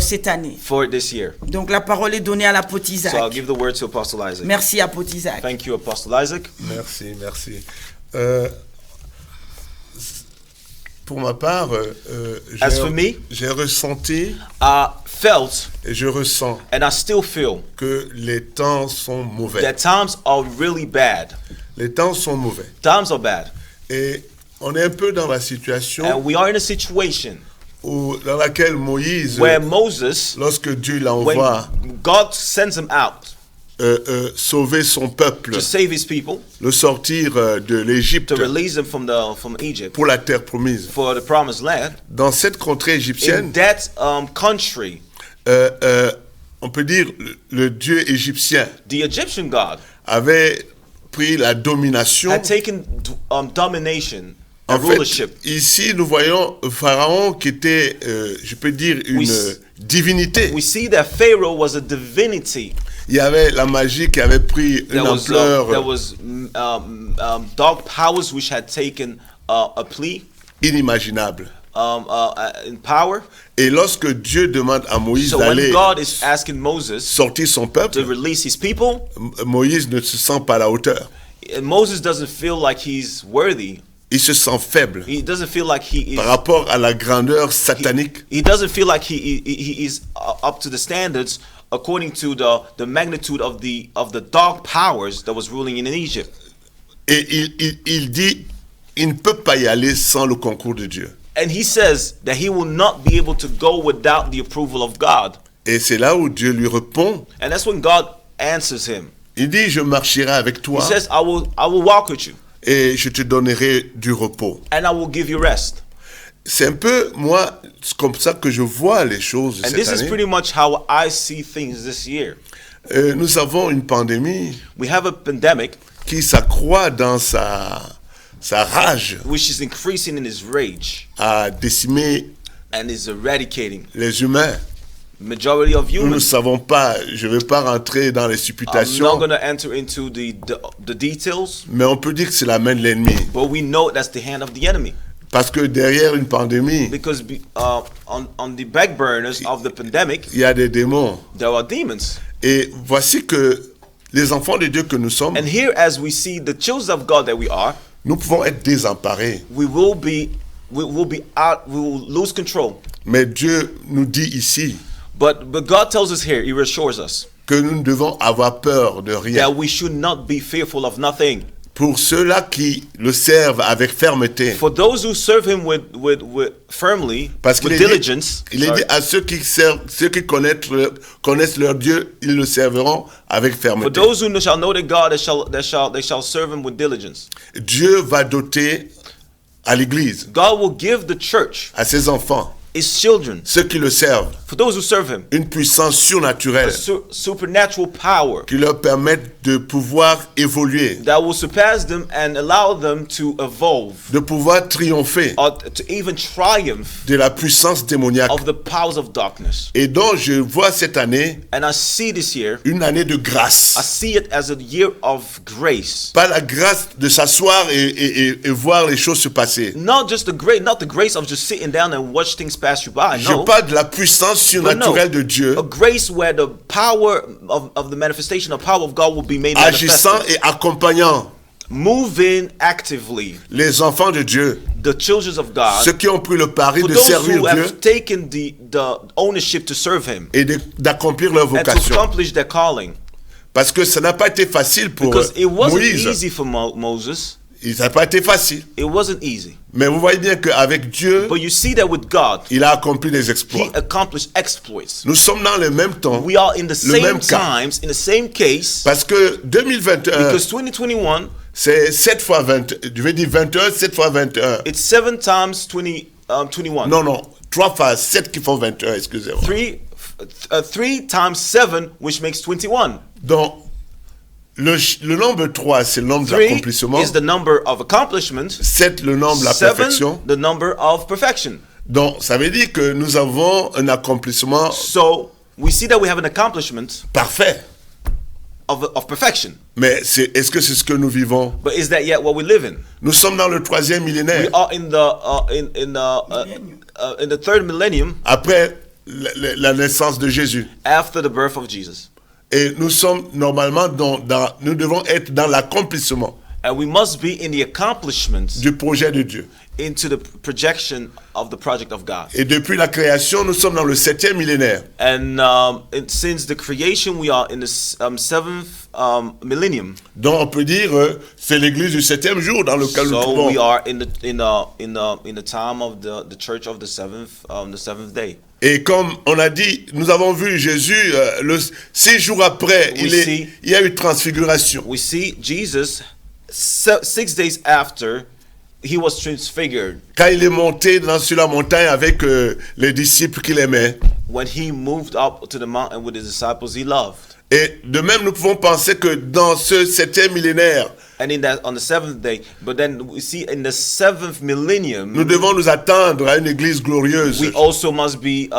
cette année. for this year. Donc la parole est donnée à l'apôtre So I'll Isaac. give the word to Apostle Isaac. Merci apôtre Isaac. Thank you, Apostle Isaac. Merci, merci. Pour ma part, As for me, j'ai ressenti I felt et je ressens and I still feel que les temps sont mauvais. that times are really bad. Les temps sont mauvais. Times are bad. Et on est un peu dans la situation And we are in a situation dans laquelle Moïse, where Moses, lorsque Dieu when l'envoie God sends him out sauver son peuple, to save his people, le sortir de l'Égypte to release them from Egypt pour la terre promise. for the promised land, Dans cette contrée in égyptienne, that country, on peut dire, le dieu égyptien The Egyptian god avait pris la domination. had taken domination and En fait, rulership. ici, nous voyons Pharaon qui était, je peux dire, une divinité. We see that Pharaoh was a divinity. Il y avait la magie qui avait pris une There ampleur was dark powers which had taken a plea inimaginable. in power. Et lorsque Dieu demande à Moïse So when d'aller God is asking Moses sortir son peuple, to release his people, Moïse ne se sent pas à la hauteur. Moses doesn't feel like he's worthy. Il se sent faible He doesn't feel like he is. par rapport à la grandeur satanique. He doesn't feel like he is up to the standards according to the magnitude of the dark powers that was ruling in Egypt. Et il dit, il ne peut pas y aller sans le concours de Dieu. And he says that he will not be able to go without the approval of God. Et c'est là où Dieu lui répond. And that's when God answers him. Il dit, je marcherai avec He toi says, I will walk with you et je te donnerai du repos. and I will give you rest. C'est un peu, moi, c'est comme ça que je vois les choses And cette this is année. pretty much how I see things this year. Nous avons une pandémie We have a pandemic qui s'accroît dans sa rage which is increasing in his rage à décimer and is eradicating les humains. majority of Nous ne humans. savons pas, je ne vais pas rentrer dans les I'm not supputations, going to enter into the details, mais on peut dire que c'est la main de l'ennemi. but we know that's the hand of the enemy. Parce que derrière une pandémie, Because on the back burners of the pandemic, il y a des démons. there are demons. Et voici que les enfants de Dieu que nous sommes, And here, as we see the children of God that we are, nous pouvons être désemparés. we will be out, we will lose control. Mais Dieu nous dit ici But God tells us here, He reassures us que nous ne devons avoir peur de rien. that we should not be fearful of nothing. Pour ceux-là qui le servent avec fermeté, For those who serve Him with firmly, parce qu'il with est dit, diligence, il est dit à ceux qui servent, ceux qui connaissent leur Dieu, ils le serviront avec for fermeté. those who shall know their God, they shall serve Him with diligence. Dieu va doter à l'Église, God will give the church, à ses enfants, His children, ceux qui le servent, for those who serve Him, une puissance surnaturelle supernatural power qui leur permette de pouvoir évoluer, that will surpass them and allow them to evolve de pouvoir triompher or to even triumph de la puissance démoniaque. of the powers of darkness. Et donc je vois cette année And I see this year, une année de I grâce. see it as a year of grace. Pas la grâce de s'asseoir et voir les choses se passer. Not the grace of just sitting down and watch things pass you by. Je No. parle de la puissance But no, surnaturelle de Dieu a grace where the power of the manifestation of power of God will be made agissant manifest. et accompagnant Moving actively les enfants de Dieu, the children of God. ceux qui ont pris le pari For de those servir who Dieu have taken the ownership to serve Him et d'accomplir leur and to vocation. accomplish their calling. Parce que ça n'a pas été facile pour Because it wasn't Moïse. easy for Moses. Ça n'a pas été facile. It wasn't easy. Mais vous voyez bien qu'avec Dieu, But you see that with God, il a accompli des He exploits. accomplished exploits. Nous sommes dans le même temps. We are in the Le même same cas. times, in the same case, Parce que 2021, because 2021, c'est 7 fois 20, je vais dire 21, 7 fois 21. it's 7 times 21. Non, 3 fois 7 qui font 21, excusez-moi. 3 times 7, which makes 21. Donc, le nombre 3, c'est le nombre 3 d'accomplissement. is the number of accomplishment. 7, le nombre de la 7, perfection. the number of perfection. Donc, ça veut dire que nous avons un accomplissement So we see that we have an accomplishment parfait. of perfection. Mais est-ce que c'est ce que nous vivons? But is that yet what we live in? Nous sommes dans le 3e millénaire. We are in the third millennium Après la naissance de Jésus. after the birth of Jesus. Et nous sommes normalement nous devons être dans l'accomplissement And we must be in the accomplishments du projet de Dieu. into the projection of the project of God. Et depuis la création, nous sommes dans le 7e millénaire. And since the creation, we are in the seventh millennium. Donc on peut dire c'est l'église du 7e jour dans lequel nous So trouvons. we are in the time of the church of the seventh day. Et comme on a dit, nous avons vu Jésus 6 jours après, il y a eu transfiguration. We see Jesus 6 days after he was transfigured. Quand il est monté sur la montagne avec les disciples qu'il aimait. when he moved up to the mountain with his disciples, he loved. Et de même, nous pouvons penser que dans ce 7e millénaire, And in that, on the seventh day, but then we see in the seventh millennium, nous devons nous attendre à une église glorieuse, we also must be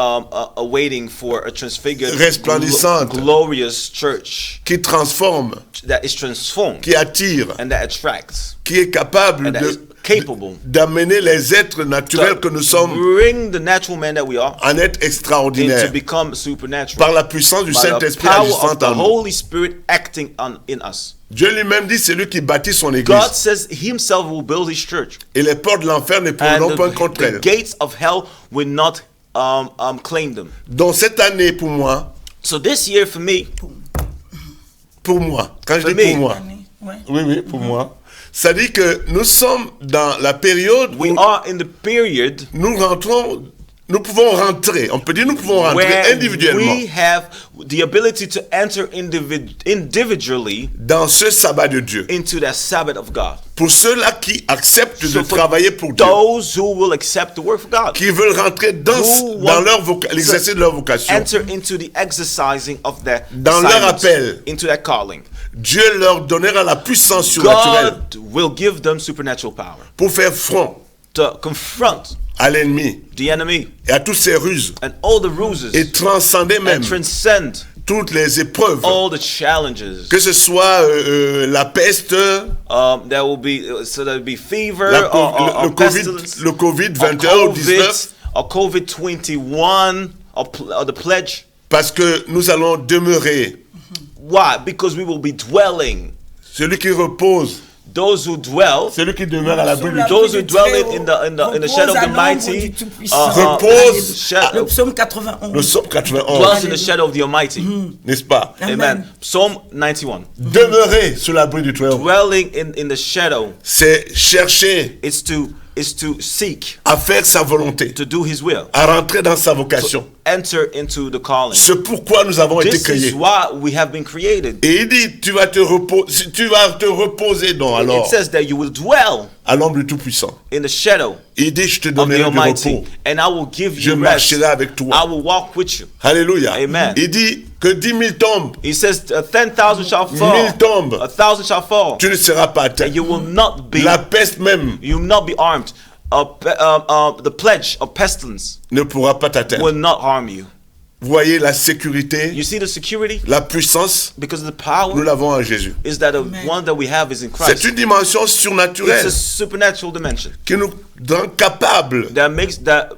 awaiting for a transfigured, Resplendissante. glorious church qui transforme, that is transformed qui attire, and that attracts qui est capable and that is capable d'amener les êtres naturels que nous sommes bring the natural man that we are en être into extraordinaire become supernatural par la puissance du by the Saint-Esprit power agissant of the en nous. Holy Spirit acting in us. Dieu lui-même dit c'est lui qui bâtit son God église says himself will build his church, et les portes de l'enfer ne and pourront pas contre the elle. gates of hell will not claim them. Donc cette année pour moi, So this year for me, quand je For dis me. pour moi, Ouais. oui, pour moi, ça dit que nous sommes dans la période we où are in the period nous pouvons rentrer, on peut dire nous pouvons rentrer where individuellement we have the ability to enter individually dans ce sabbat de Dieu. into the Sabbath of God. Pour ceux-là qui acceptent So de for travailler pour Dieu, those who will accept the work of God, qui veulent rentrer dans Who want l'exercice de leur vocation, enter into the exercising of their Dans leur assignments, appel. into that calling. Dieu leur donnera la puissance surnaturelle God will give them supernatural power pour faire front to confront à l'ennemi the enemy et à toutes ses ruses and all the ruses et transcender même and transcend toutes les épreuves, all the challenges. que ce soit la peste, There will be so there will be fever le or Covid, pestilence, le Covid or 21 ou 19, COVID 21 or the pledge. parce que nous allons demeurer. Why? Because we will be dwelling. Celui qui repose, Those who dwell, celui qui demeure à l'abri du those who dwell in the shadow of the mighty, repose. Le psaume 91. Le psaume 91, dwells in the shadow of the Almighty. n'est-ce pas? Amen. Psalm 91. Demeurer sous l'abri du Très-Haut, Dwelling in the shadow c'est chercher is to seek à faire sa volonté, to do His will, à rentrer dans sa vocation. enter into the calling. C'est pourquoi nous avons été This is créés. why we have been created. Et il dit, tu vas te reposer donc It alors says that you will dwell à l'ombre du Tout-Puissant. in the shadow Il dit, je te of the donnerai du Almighty, repos. and I will give Je you rest. marcherai avec toi. I will walk with you. Alléluia. Amen. Il dit que 10 000 tombent, He says 10,000 shall 1000 fall, tombent, 1,000 shall fall, tu ne seras pas atteint. and you will not be La peste même armed. The pledge of pestilence ne pourra pas t'atteindre. will not harm you. Vous voyez la sécurité, You see the security, la puissance, because the nous power l'avons en Jésus. is that the Amen. one that we have is in C'est Christ. une dimension It's surnaturelle a supernatural dimension qui nous rend capables that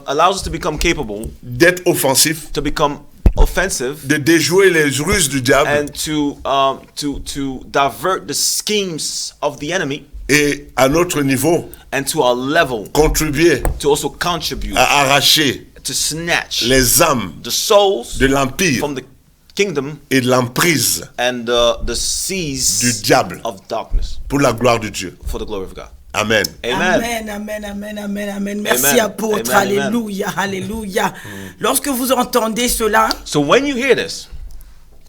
allows us to become capable, d'être offensifs, to become offensive, de déjouer les ruses du diable and to divert the schemes of the enemy, et à notre niveau, and to our level contribuer to also contribute à arracher to snatch les âmes the souls de l'empire from the kingdom et de l'emprise and the du seas diable of darkness pour la gloire de Dieu. for the glory of God. Amen. Amen. Amen. Merci, Amen. apôtre. Amen. Alléluia, alléluia. Lorsque vous entendez cela, So when you hear this,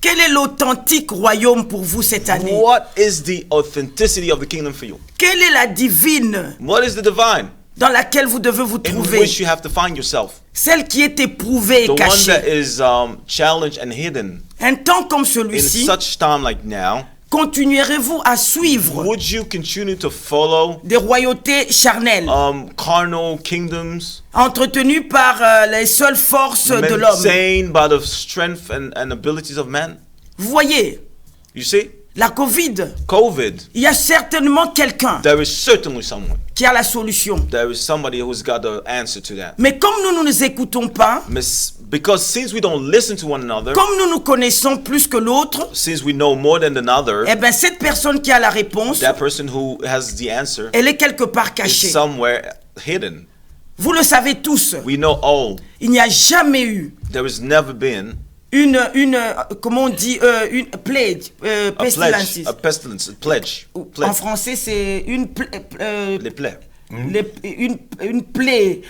quel est l'authentique royaume pour vous cette année? what is the authenticity of the kingdom for you? Quelle est la divine What is the divine dans laquelle vous devez vous in trouver? which you have to find yourself? Celle qui est éprouvée et The one that cachée. is challenged and hidden. Un temps comme In celui-ci, such time like now, continuerez-vous à suivre would you continue to follow des royautés charnelles carnal kingdoms entretenues par les seules forces de l'homme? maintained by the strength and abilities of man? Vous voyez, You see, la Covid, COVID, il y a certainement quelqu'un there is certainly someone. qui a la solution. There is somebody who's got the answer to that. Mais comme nous ne nous écoutons pas, Because since we don't listen to one another, comme nous nous connaissons plus que l'autre, since we know more than another, eh bien cette personne qui a la réponse, that person who has the answer elle est quelque part is cachée. somewhere hidden. Vous le savez tous, We know all. il n'y a jamais eu There has never been comment on dit, une plague, a pestilence. pledge, a pestilence, a pledge. En français, c'est une Les plaies. une plaie,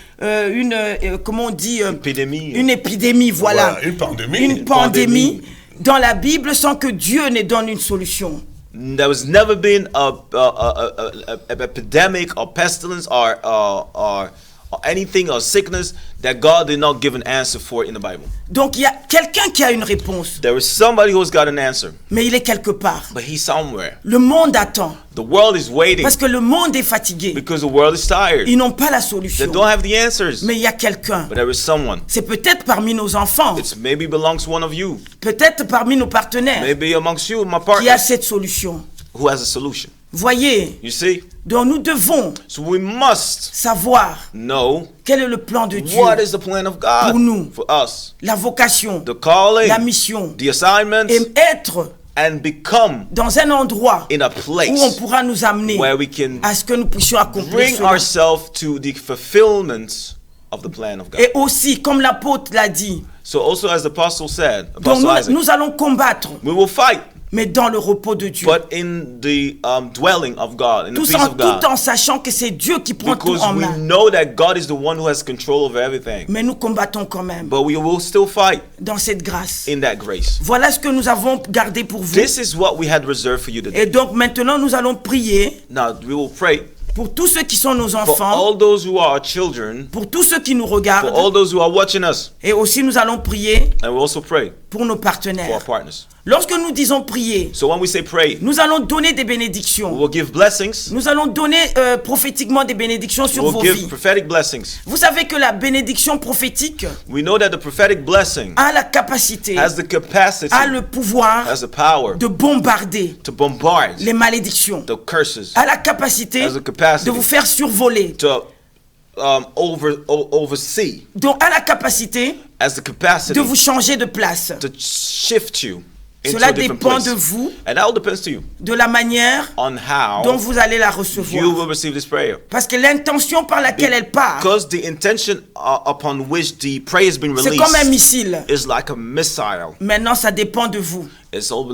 comment on dit, Épidémie. une épidémie, voilà. Voilà, une pandémie. Une pandémie dans la Bible sans que Dieu ne donne une solution. There has never been a epidemic or pestilence or or anything or sickness that God did not give an answer for in the Bible. Donc il y a quelqu'un qui a une réponse, There is somebody who's got an answer, mais il est quelque part. but he's somewhere. Le monde attend, The world is waiting parce que le monde est fatigué. because the world is tired. Ils n'ont pas la They solution. don't have the answers. Mais il y a quelqu'un. But there is someone. C'est peut-être parmi nos enfants, It's maybe belongs to one of you. peut-être parmi nos partenaires, Maybe amongst you, my qui a partners, cette solution. who has a solution. Voyez, You see? donc nous devons So we must savoir know quel est le plan de Dieu, what is the plan of God pour nous. for us. la vocation, The calling, la mission, the assignments, et être and become dans un endroit in a où on place pourra nous amener where we can à ce que nous puissions accomplir bring cela. ourselves to the fulfillment of the plan of God. Et aussi, comme l'apôtre l'a dit, So also as the apostle said, donc Apostle Isaac, nous allons combattre, we will fight, mais dans le repos de Dieu. but in the dwelling of God, in the peace of God. Tout en sachant que c'est Dieu qui prend tout Because en we main. know that God is the one who has control over everything. Mais nous combattons quand même But we will still fight dans cette grâce. in that grace. Voilà ce que nous avons gardé pour vous. This is what we had reserved for you today. Et donc maintenant, nous allons prier Now we will pray pour tous ceux qui sont nos for enfants, all those who are our children, pour tous ceux qui nous for all regardent. those who are watching us, Et aussi, nous allons prier and we also pray pour nos for our partenaires. partners. Lorsque nous disons prier, So when we say pray, nous allons donner des we bénédictions. will give blessings. Nous allons donner prophétiquement des bénédictions We sur will vos give vies. prophetic blessings. Vous savez que la bénédiction prophétique We know that the prophetic blessing a la capacité, has the capacity, a le pouvoir has the power de bombarder to bombard les malédictions, the curses, a la capacité has the capacity de vous faire survoler, to oversee, donc a la capacité has the capacity de vous changer de place. to shift you into Cela a different dépend place. de vous, And that all depends to you de la manière on how dont vous allez la you will recevoir. receive this prayer. Parce que l'intention par laquelle elle part, Because the intention upon which the prayer has been c'est comme un released missile. is like a missile. Maintenant, ça dépend de vous. It all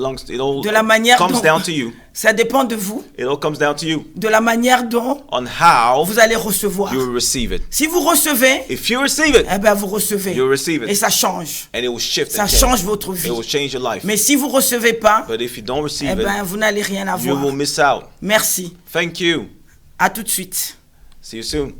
De la manière comes dont, down to you. ça dépend de vous, It all comes down to you de la manière dont on how vous allez recevoir. you will receive it. Si vous recevez, If you receive it, eh ben vous recevez. you receive it. Et ça change. And it will shift Ça and change change. votre vie. It will change your life. Mais si vous recevez pas, But if you don't eh receive ben it, vous n'allez rien you avoir. will miss out. Merci. Thank you. À tout de suite. See you soon.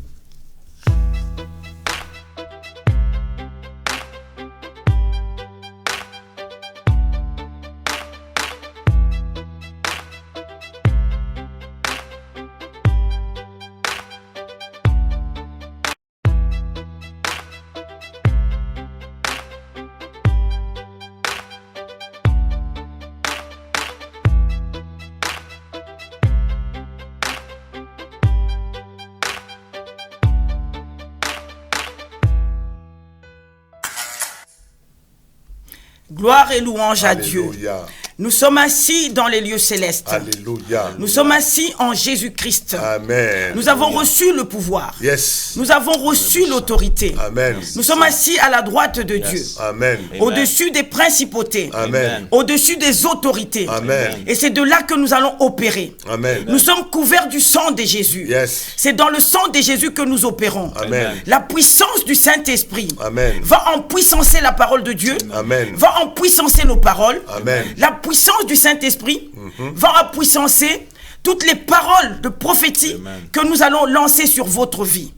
Gloire et louange à Dieu. Alléluia. Nous sommes assis dans les lieux célestes. Alléluia. Nous sommes assis en Jésus-Christ. Amen. Nous avons reçu le pouvoir. Yes. Nous avons reçu l'autorité. Amen. Nous sommes assis à la droite de Dieu. Amen. Au-dessus des principautés. Amen. Au-dessus des autorités. Amen. Et c'est de là que nous allons opérer. Amen. Nous sommes couverts du sang de Jésus. Yes. C'est dans le sang de Jésus que nous opérons. Amen. La puissance du Saint-Esprit Amen. va en puissancer la parole de Dieu. Amen. Va en puissancer nos paroles. Amen. La puissance du Saint-Esprit va en puissancer toutes les paroles de prophétie que nous allons lancer sur votre vie.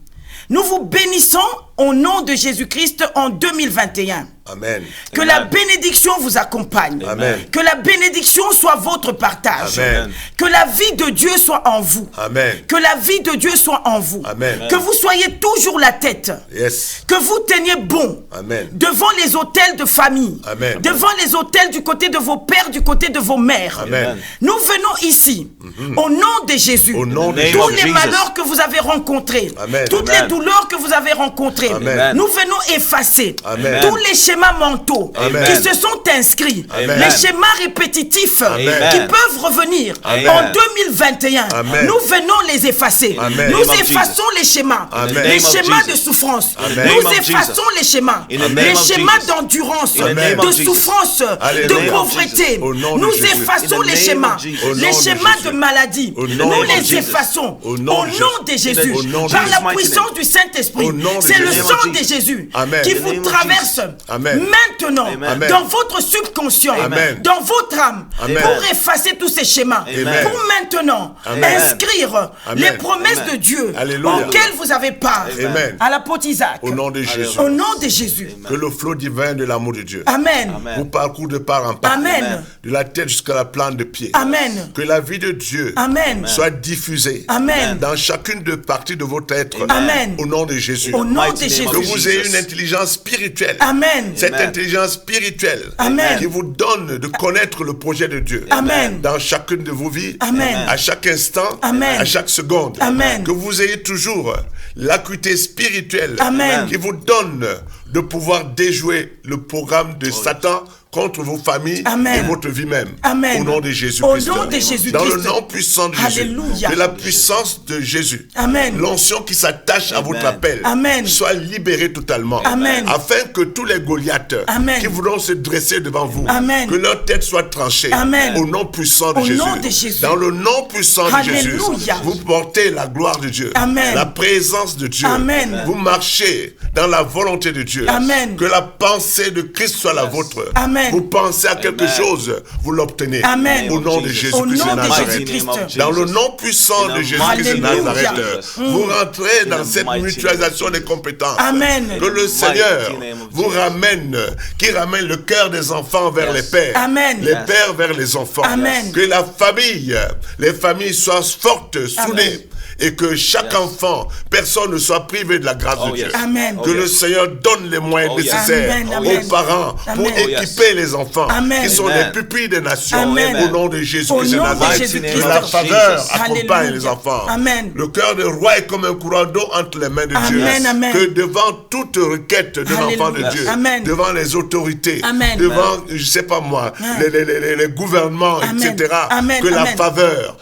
Nous vous bénissons au nom de Jésus-Christ en 2021. Amen. Que la bénédiction vous accompagne. Amen. Que la bénédiction soit votre partage. Amen. Que la vie de Dieu soit en vous. Amen. Que la vie de Dieu soit en vous. Amen. Que vous soyez toujours la tête. Yes. Que vous teniez bon Amen. devant les hôtels de famille. Amen. Devant les hôtels du côté de vos pères, du côté de vos mères. Amen. Nous venons ici au nom de Jésus. Au nom de Name Tous of les Jesus. malheurs que vous avez rencontrés, Amen. toutes Amen. les douleurs que vous avez rencontrées, Amen. nous venons effacer Amen. tous les schémas mentaux Amen. qui se sont inscrits, Amen. les schémas répétitifs Amen. qui peuvent revenir Amen. en 2021. Amen. Nous venons les effacer. Amen. Nous Name of effaçons les schémas, Amen. les Name of schémas Jesus. de souffrance. Amen. Nous Name of effaçons Jesus. les schémas, In the name les of schémas Jesus. d'endurance, In the name de of Jesus. souffrance, Alléluia. de In the name of pauvreté. Jesus. Au nom de Nous Jésus. effaçons In the les name schémas, of Jesus. Au nom les de schémas Jésus. de maladie. Au Nous nom de les Jésus. effaçons Au au nom nom de de Jésus. Jésus, Au nom de par Jésus. la puissance du Saint-Esprit. Au nom de C'est le Jésus. sang de Jésus Amen. qui In the vous name of traverse Amen. maintenant, Amen. dans votre subconscient, Amen. dans votre âme, Amen. pour effacer tous ces schémas, Amen. pour maintenant Amen. inscrire Amen. les promesses Amen. de Dieu Alléluia. auxquelles vous avez part Amen. à l'apôtre Isaac. Au nom de Jésus. Au nom de Jésus. Que le flot divin de l'amour de Dieu Amen. Amen. vous parcourt de part en part. Amen. De la tête jusqu'à la plante de pied. Amen. Que la vie de Dieu Amen. soit diffusée Amen. dans chacune des parties de votre être. Amen. Au nom de Jésus. Au nom de Mighty name Jésus. of Que vous ayez Jesus. une intelligence spirituelle. Amen. Cette Amen. intelligence spirituelle Amen. qui vous donne de connaître le projet de Dieu Amen. dans chacune de vos vies, Amen. à chaque instant, Amen. à chaque seconde. Amen. Que vous ayez toujours l'acuité spirituelle Amen. qui vous donne de pouvoir déjouer le programme de Satan contre vos familles Amen. et votre vie même. Amen. Au nom de Jésus-Christ. Au nom de Jésus-Christ. Dans le nom puissant de Jésus. Alléluia. Que la puissance de Jésus. Amen. L'onction qui s'attache à votre appel. Amen. Soit libérée totalement. Amen. Afin que tous les Goliaths Amen. qui voudront se dresser devant vous. Amen. Que leur tête soit tranchée. Amen. Au nom puissant de Au Jésus. nom de Jésus. Dans le nom puissant de Jésus. Alléluia. Vous portez la gloire de Dieu. Amen. La présence de Dieu. Amen. Vous marchez dans la volonté de Dieu. Amen. Que la pensée de Christ soit la vôtre. Amen. Vous pensez à quelque Amen. chose, vous l'obtenez. Amen. Au nom de Au Jésus-Christ nom de de Nazareth. Jésus-Christ. Dans le nom puissant de Jésus-Christ de Alléluia. Nazareth, vous rentrez dans the cette mighty mutualisation name des of compétences. Amen. Que le Seigneur mighty name of vous Jesus. ramène, qui ramène le cœur des enfants vers les pères, Amen. les Yes. pères vers les enfants. Amen. Que la famille, les familles soient fortes, soudées. Amen. Et que chaque enfant, personne ne soit privé de la grâce Oh, de Dieu. yes. Amen. Que Oh, le yes. Seigneur donne les moyens Oh, yes. nécessaires Amen, aux amen. parents Amen. pour Oh, yes. équiper les enfants Amen. qui sont Amen. les pupilles des nations. Amen. Au nom de Jésus-Christ Au de nom de Nazareth. Jésus-Christ. Que la Jesus. faveur accompagne Alléluia. les enfants. Amen. Le cœur de roi est comme un courant d'eau entre les mains de Dieu. Amen, amen. Que devant toute requête d'un enfant de Alléluia. Dieu, Amen. devant les autorités, Amen. devant, je sais pas moi, les gouvernements, Amen. etc., Amen, que la amen. faveur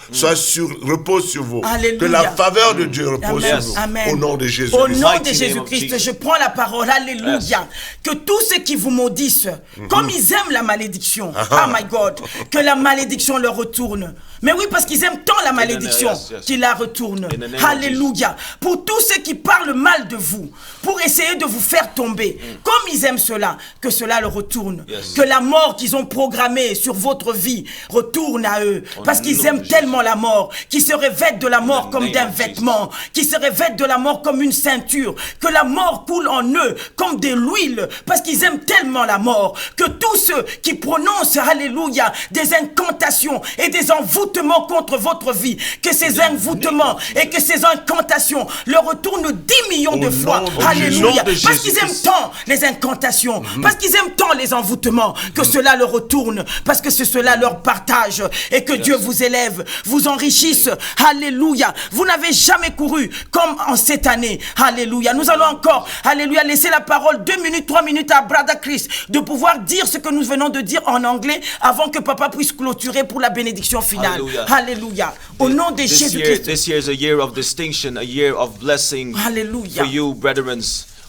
repose sur vous. Alléluia. Que la faveur de Dieu repose Amen. sur vous. Amen. Au nom de Jésus. Au nom de Mighty name of Jésus-Christ, Jesus. je prends la parole. Alléluia. Que tous ceux qui vous maudissent, comme ils aiment la malédiction, oh my God, que la malédiction leur retourne. Mais oui, parce qu'ils aiment tant la malédiction yes, yes. qu'ils la retournent. In the name of Alléluia. Pour tous ceux qui parlent mal de vous, pour essayer de vous faire tomber, comme ils aiment cela, que cela leur retourne. Yes. Que la mort qu'ils ont programmée sur votre vie retourne à eux. Parce qu'ils nom aiment de tellement la mort, qu'ils se revêtent de la mort the comme name d'un of vêtement, qui se revêtent de la mort comme une ceinture, que la mort coule en eux comme de l'huile, parce qu'ils aiment tellement la mort, que tous ceux qui prononcent, alléluia, des incantations et des envoûtements contre votre vie, que ces envoûtements et que ces incantations leur retournent 10 millions de Au fois, nom de alléluia, Jésus. parce qu'ils aiment tant les incantations, parce qu'ils aiment tant les envoûtements, que cela leur retourne, parce que c'est cela leur partage, et que Dieu vous élève, vous enrichisse, alléluia. Vous n'avez jamais couru comme en cette année, alléluia. Nous allons encore, alléluia, laisser la parole 2 minutes, 3 minutes à Brother Chris, de pouvoir dire ce que nous venons de dire en anglais, avant que papa puisse clôturer pour la bénédiction finale. Alléluia. Alléluia. Au nom de Jésus-Christ. This year is a year of distinction, a year of blessing Hallelujah. for you, brethren.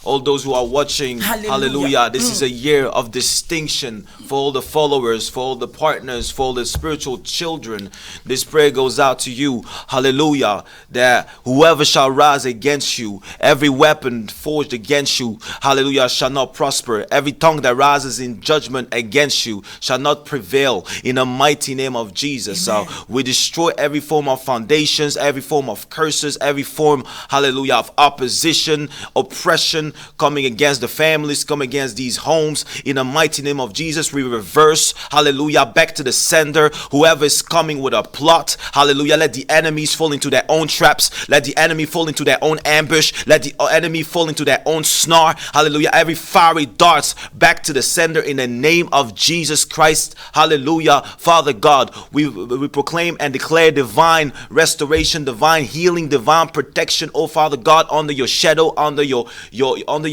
All those who are watching, Hallelujah. hallelujah. This is a year of distinction for all the followers, for all the partners, for all the spiritual children. This prayer goes out to you, hallelujah, that whoever shall rise against you, every weapon forged against you, hallelujah, shall not prosper. Every tongue that rises in judgment against you shall not prevail in the mighty name of Jesus. Amen. We destroy every form of foundations, every form of curses, every form, hallelujah, of opposition, oppression, coming against the families, coming against these homes. In the mighty name of Jesus, we reverse, hallelujah, back to the sender. Whoever is coming with a plot, hallelujah, let the enemies fall into their own traps. Let the enemy fall into their own ambush. Let the enemy fall into their own snare. Hallelujah, every fiery darts back to the sender in the name of Jesus Christ. Hallelujah. Father God, we proclaim and declare divine restoration, divine healing, divine protection, oh Father God, under your shadow, under your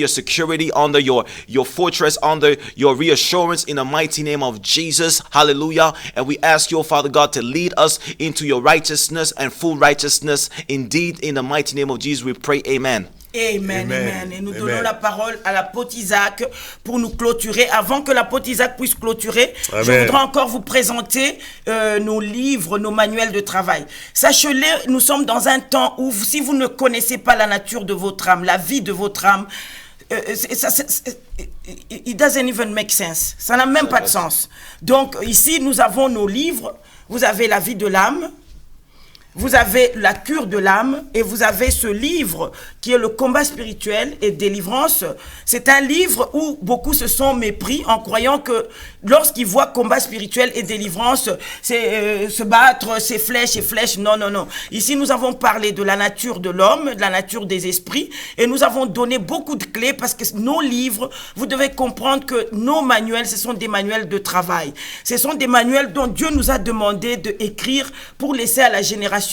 security, under your fortress, under your reassurance in the mighty name of Jesus. Hallelujah. And we ask you, oh Father God, to lead us into your righteousness and full righteousness. Indeed, in the mighty name of Jesus, we pray. Amen. Amen, amen. Et nous Amen. donnons la parole à l'apôtre Isaac pour nous clôturer. Avant que l'apôtre Isaac puisse clôturer, Amen. je voudrais encore vous présenter nos livres, nos manuels de travail. Sachez-le, nous sommes dans un temps où si vous ne connaissez pas la nature de votre âme, la vie de votre âme, it doesn't even make sense. Ça n'a même pas de sens. Donc ici, nous avons nos livres. Vous avez la vie de l'âme. Vous avez la cure de l'âme et vous avez ce livre qui est le combat spirituel et délivrance. C'est un livre où beaucoup se sont mépris en croyant que lorsqu'ils voient combat spirituel et délivrance, c'est se battre, c'est flèches et flèches. Non, non, non. Ici, nous avons parlé de la nature de l'homme, de la nature des esprits et nous avons donné beaucoup de clés parce que nos livres, vous devez comprendre que nos manuels, ce sont des manuels de travail. Ce sont des manuels dont Dieu nous a demandé d'écrire pour laisser à la génération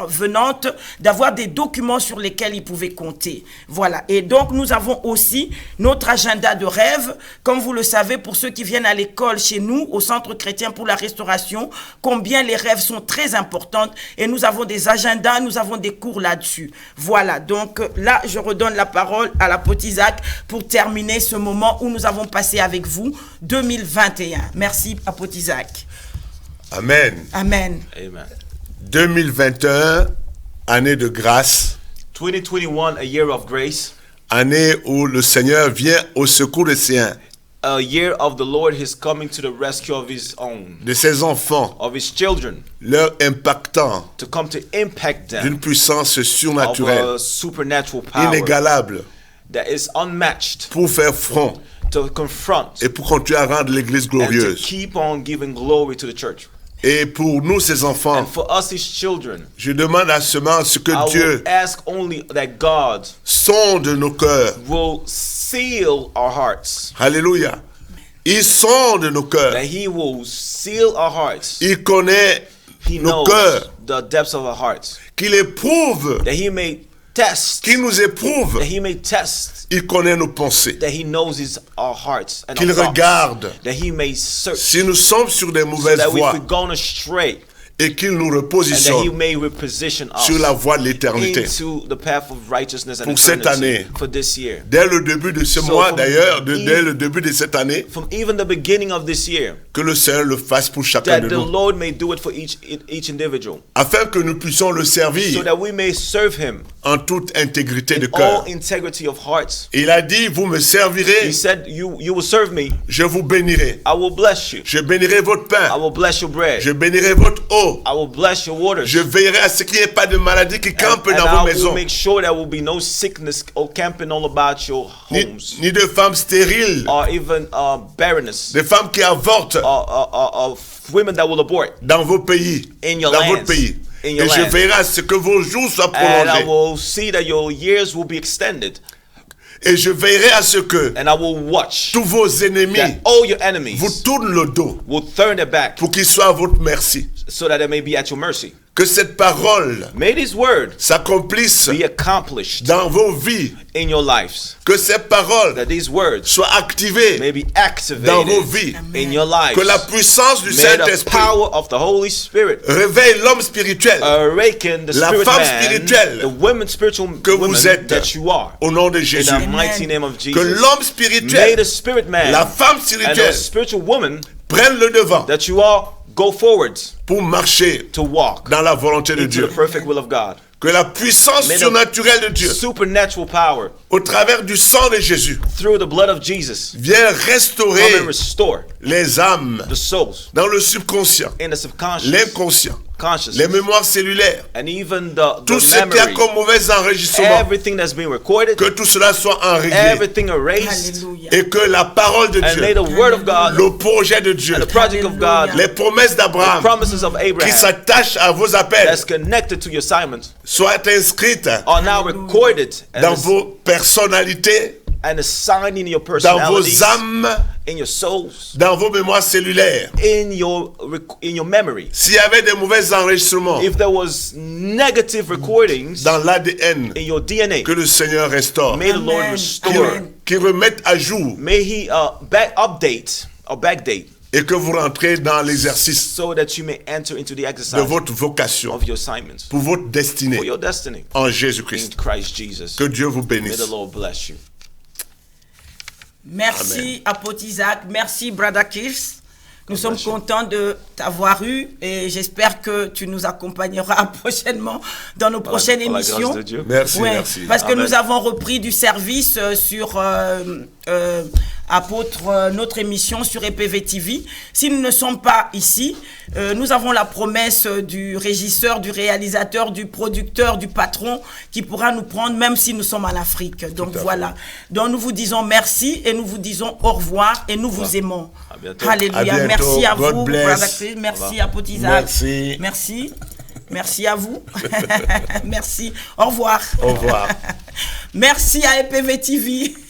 venante d'avoir des documents sur lesquels ils pouvaient compter. Voilà. Et donc, nous avons aussi notre agenda de rêve. Comme vous le savez, pour ceux qui viennent à l'école chez nous, au Centre chrétien pour la restauration, combien les rêves sont très importants. Et nous avons des agendas, nous avons des cours là-dessus. Voilà. Donc, là, je redonne la parole à l'apôtre Isaac pour terminer ce moment où nous avons passé avec vous 2021. Merci, apôtre Isaac. Amen. Amen. Amen. 2021, année de grâce, 2021, a year of grace, année où le Seigneur vient au secours des siens, a year of the Lord is coming to the rescue of his own, de ses enfants, of his children, leur impactant to come to impact them d'une puissance of surnaturelle, a supernatural power inégalable, that is unmatched pour faire front to confront et pour continuer à rendre l'Église and to glorieuse. keep on giving glory to the church. Et pour nous, ces enfants, And for us, his children, je demande à seulement ce que I will Dieu ask only that God sonde nos cœurs. will seal our hearts, Alléluia. Il sonde nos cœurs. that he will seal our hearts. Il connaît He nos knows cœurs. the depths of our hearts, Qu'il éprouve. that he may test, Qu'il nous éprouve. that he may test, Il connaît nos pensées. that he knows our hearts and Qu'il our thoughts, regarde. that he may search, Si nous sommes sur des so mauvaises that if voies we've gone astray, et qu'il nous and that he repositionne may reposition us sur la voie de l'éternité. into the path of righteousness and Pour cette eternity année. for this year. Dès le début de ce So mois, from d'ailleurs, the- dès le début de cette année, From even the beginning of this year, que le Seigneur le fasse pour chacun that de the nous, Lord may do it for each individual, afin que nous puissions le so servir that we may serve him en toute intégrité de in cœur. all integrity of hearts. Il a dit, vous me servirez, He said, you will serve me, je vous bénirai. I will bless you. Je bénirai votre I pain, will bless your bread. je bénirai votre eau. I will bless your waters. Je veillerai à ce qu'il n'y ait pas de maladie qui campe And dans I vos will maisons, make sure there will be no sickness or camping all about your ni, homes, ni de femmes stériles, or even barrenness, de femmes qui avortent or women that will abort dans vos pays, in your dans lands, votre pays. in your Et je land. veillerai à ce que vos jours soient And I prolongés. will see that your years will be extended, Et je veillerai à ce que and I will watch tous vos ennemis that all your enemies vous tournent le dos will turn their back, pour qu'ils soient à votre merci. so that they may be at your mercy. Que cette parole May this word s'accomplisse be accomplished dans vos vies. in your lives, Que cette parole that these words soit activée may be dans vos activated vies. in your lives. Que la puissance du May the Saint-Esprit power of the Holy Spirit réveille l'homme spirituel awaken the La spirit femme man, spirituelle the women spiritual que women vous êtes that you are. au nom de In Jésus. the mighty name of Que Jesus. l'homme May spirituel, the spirit man la femme and the spirituelle spiritual woman prennent le devant that you are go forward pour marcher to walk dans la volonté de into Dieu. the perfect will of God. Que la puissance May the surnaturelle de Dieu, supernatural power au travers du sang de Jésus, through the blood of Jesus vienne come restaurer and restore les âmes the souls dans le subconscient, in the subconscious, l'inconscient, les consciousness, mémoires cellulaires, and even the tout ce qui a memory, comme mauvais enregistrement, everything that's been recorded, que tout cela soit enréglé everything erased, Alléluia. et que la parole de and may Dieu, the word of God, le projet de Dieu, and the project of God, les promesses the d'Abraham promises of qui Abraham s'attachent à vos appels that's connected to your assignments soient inscrites are now recorded dans vos personnalités, and assigned in your dans personalities, vos âmes, in your souls, dans vos mémoires cellulaires. in your memory. S'il y avait des mauvais enregistrements If there was negative recordings dans l'ADN, in your DNA, que le Seigneur restaure, may the Lord Amen. restore. Amen. qu'il remette à jour May He update or backdate, et que vous rentrez dans l'exercice so that you may enter into the de exercise votre vocation, of your assignments pour votre for destinée your destiny en in Jésus-Christ. Christ Jesus. Que Dieu vous May bénisse. the Lord bless you. Merci, apôtre Isaac. Merci, Brother Kirs. Nous sommes contents de t'avoir eu et j'espère que tu nous accompagneras prochainement dans nos prochaines émissions. Merci, ouais, merci. Parce que Amen. nous avons repris du service sur Apôtre, notre émission sur EPV TV. Si nous ne sommes pas ici, nous avons la promesse du régisseur, du réalisateur, du producteur, du patron qui pourra nous prendre même si nous sommes en Afrique. Donc voilà. Donc nous vous disons merci et nous vous disons au revoir et nous vous aimons. À bientôt. Alléluia. À bientôt. Merci à God vous. bless. Brother Chris. Merci Apôtre Isaac. Merci. Merci. Merci à vous. Merci. Au revoir. Au revoir. Merci à EPV TV.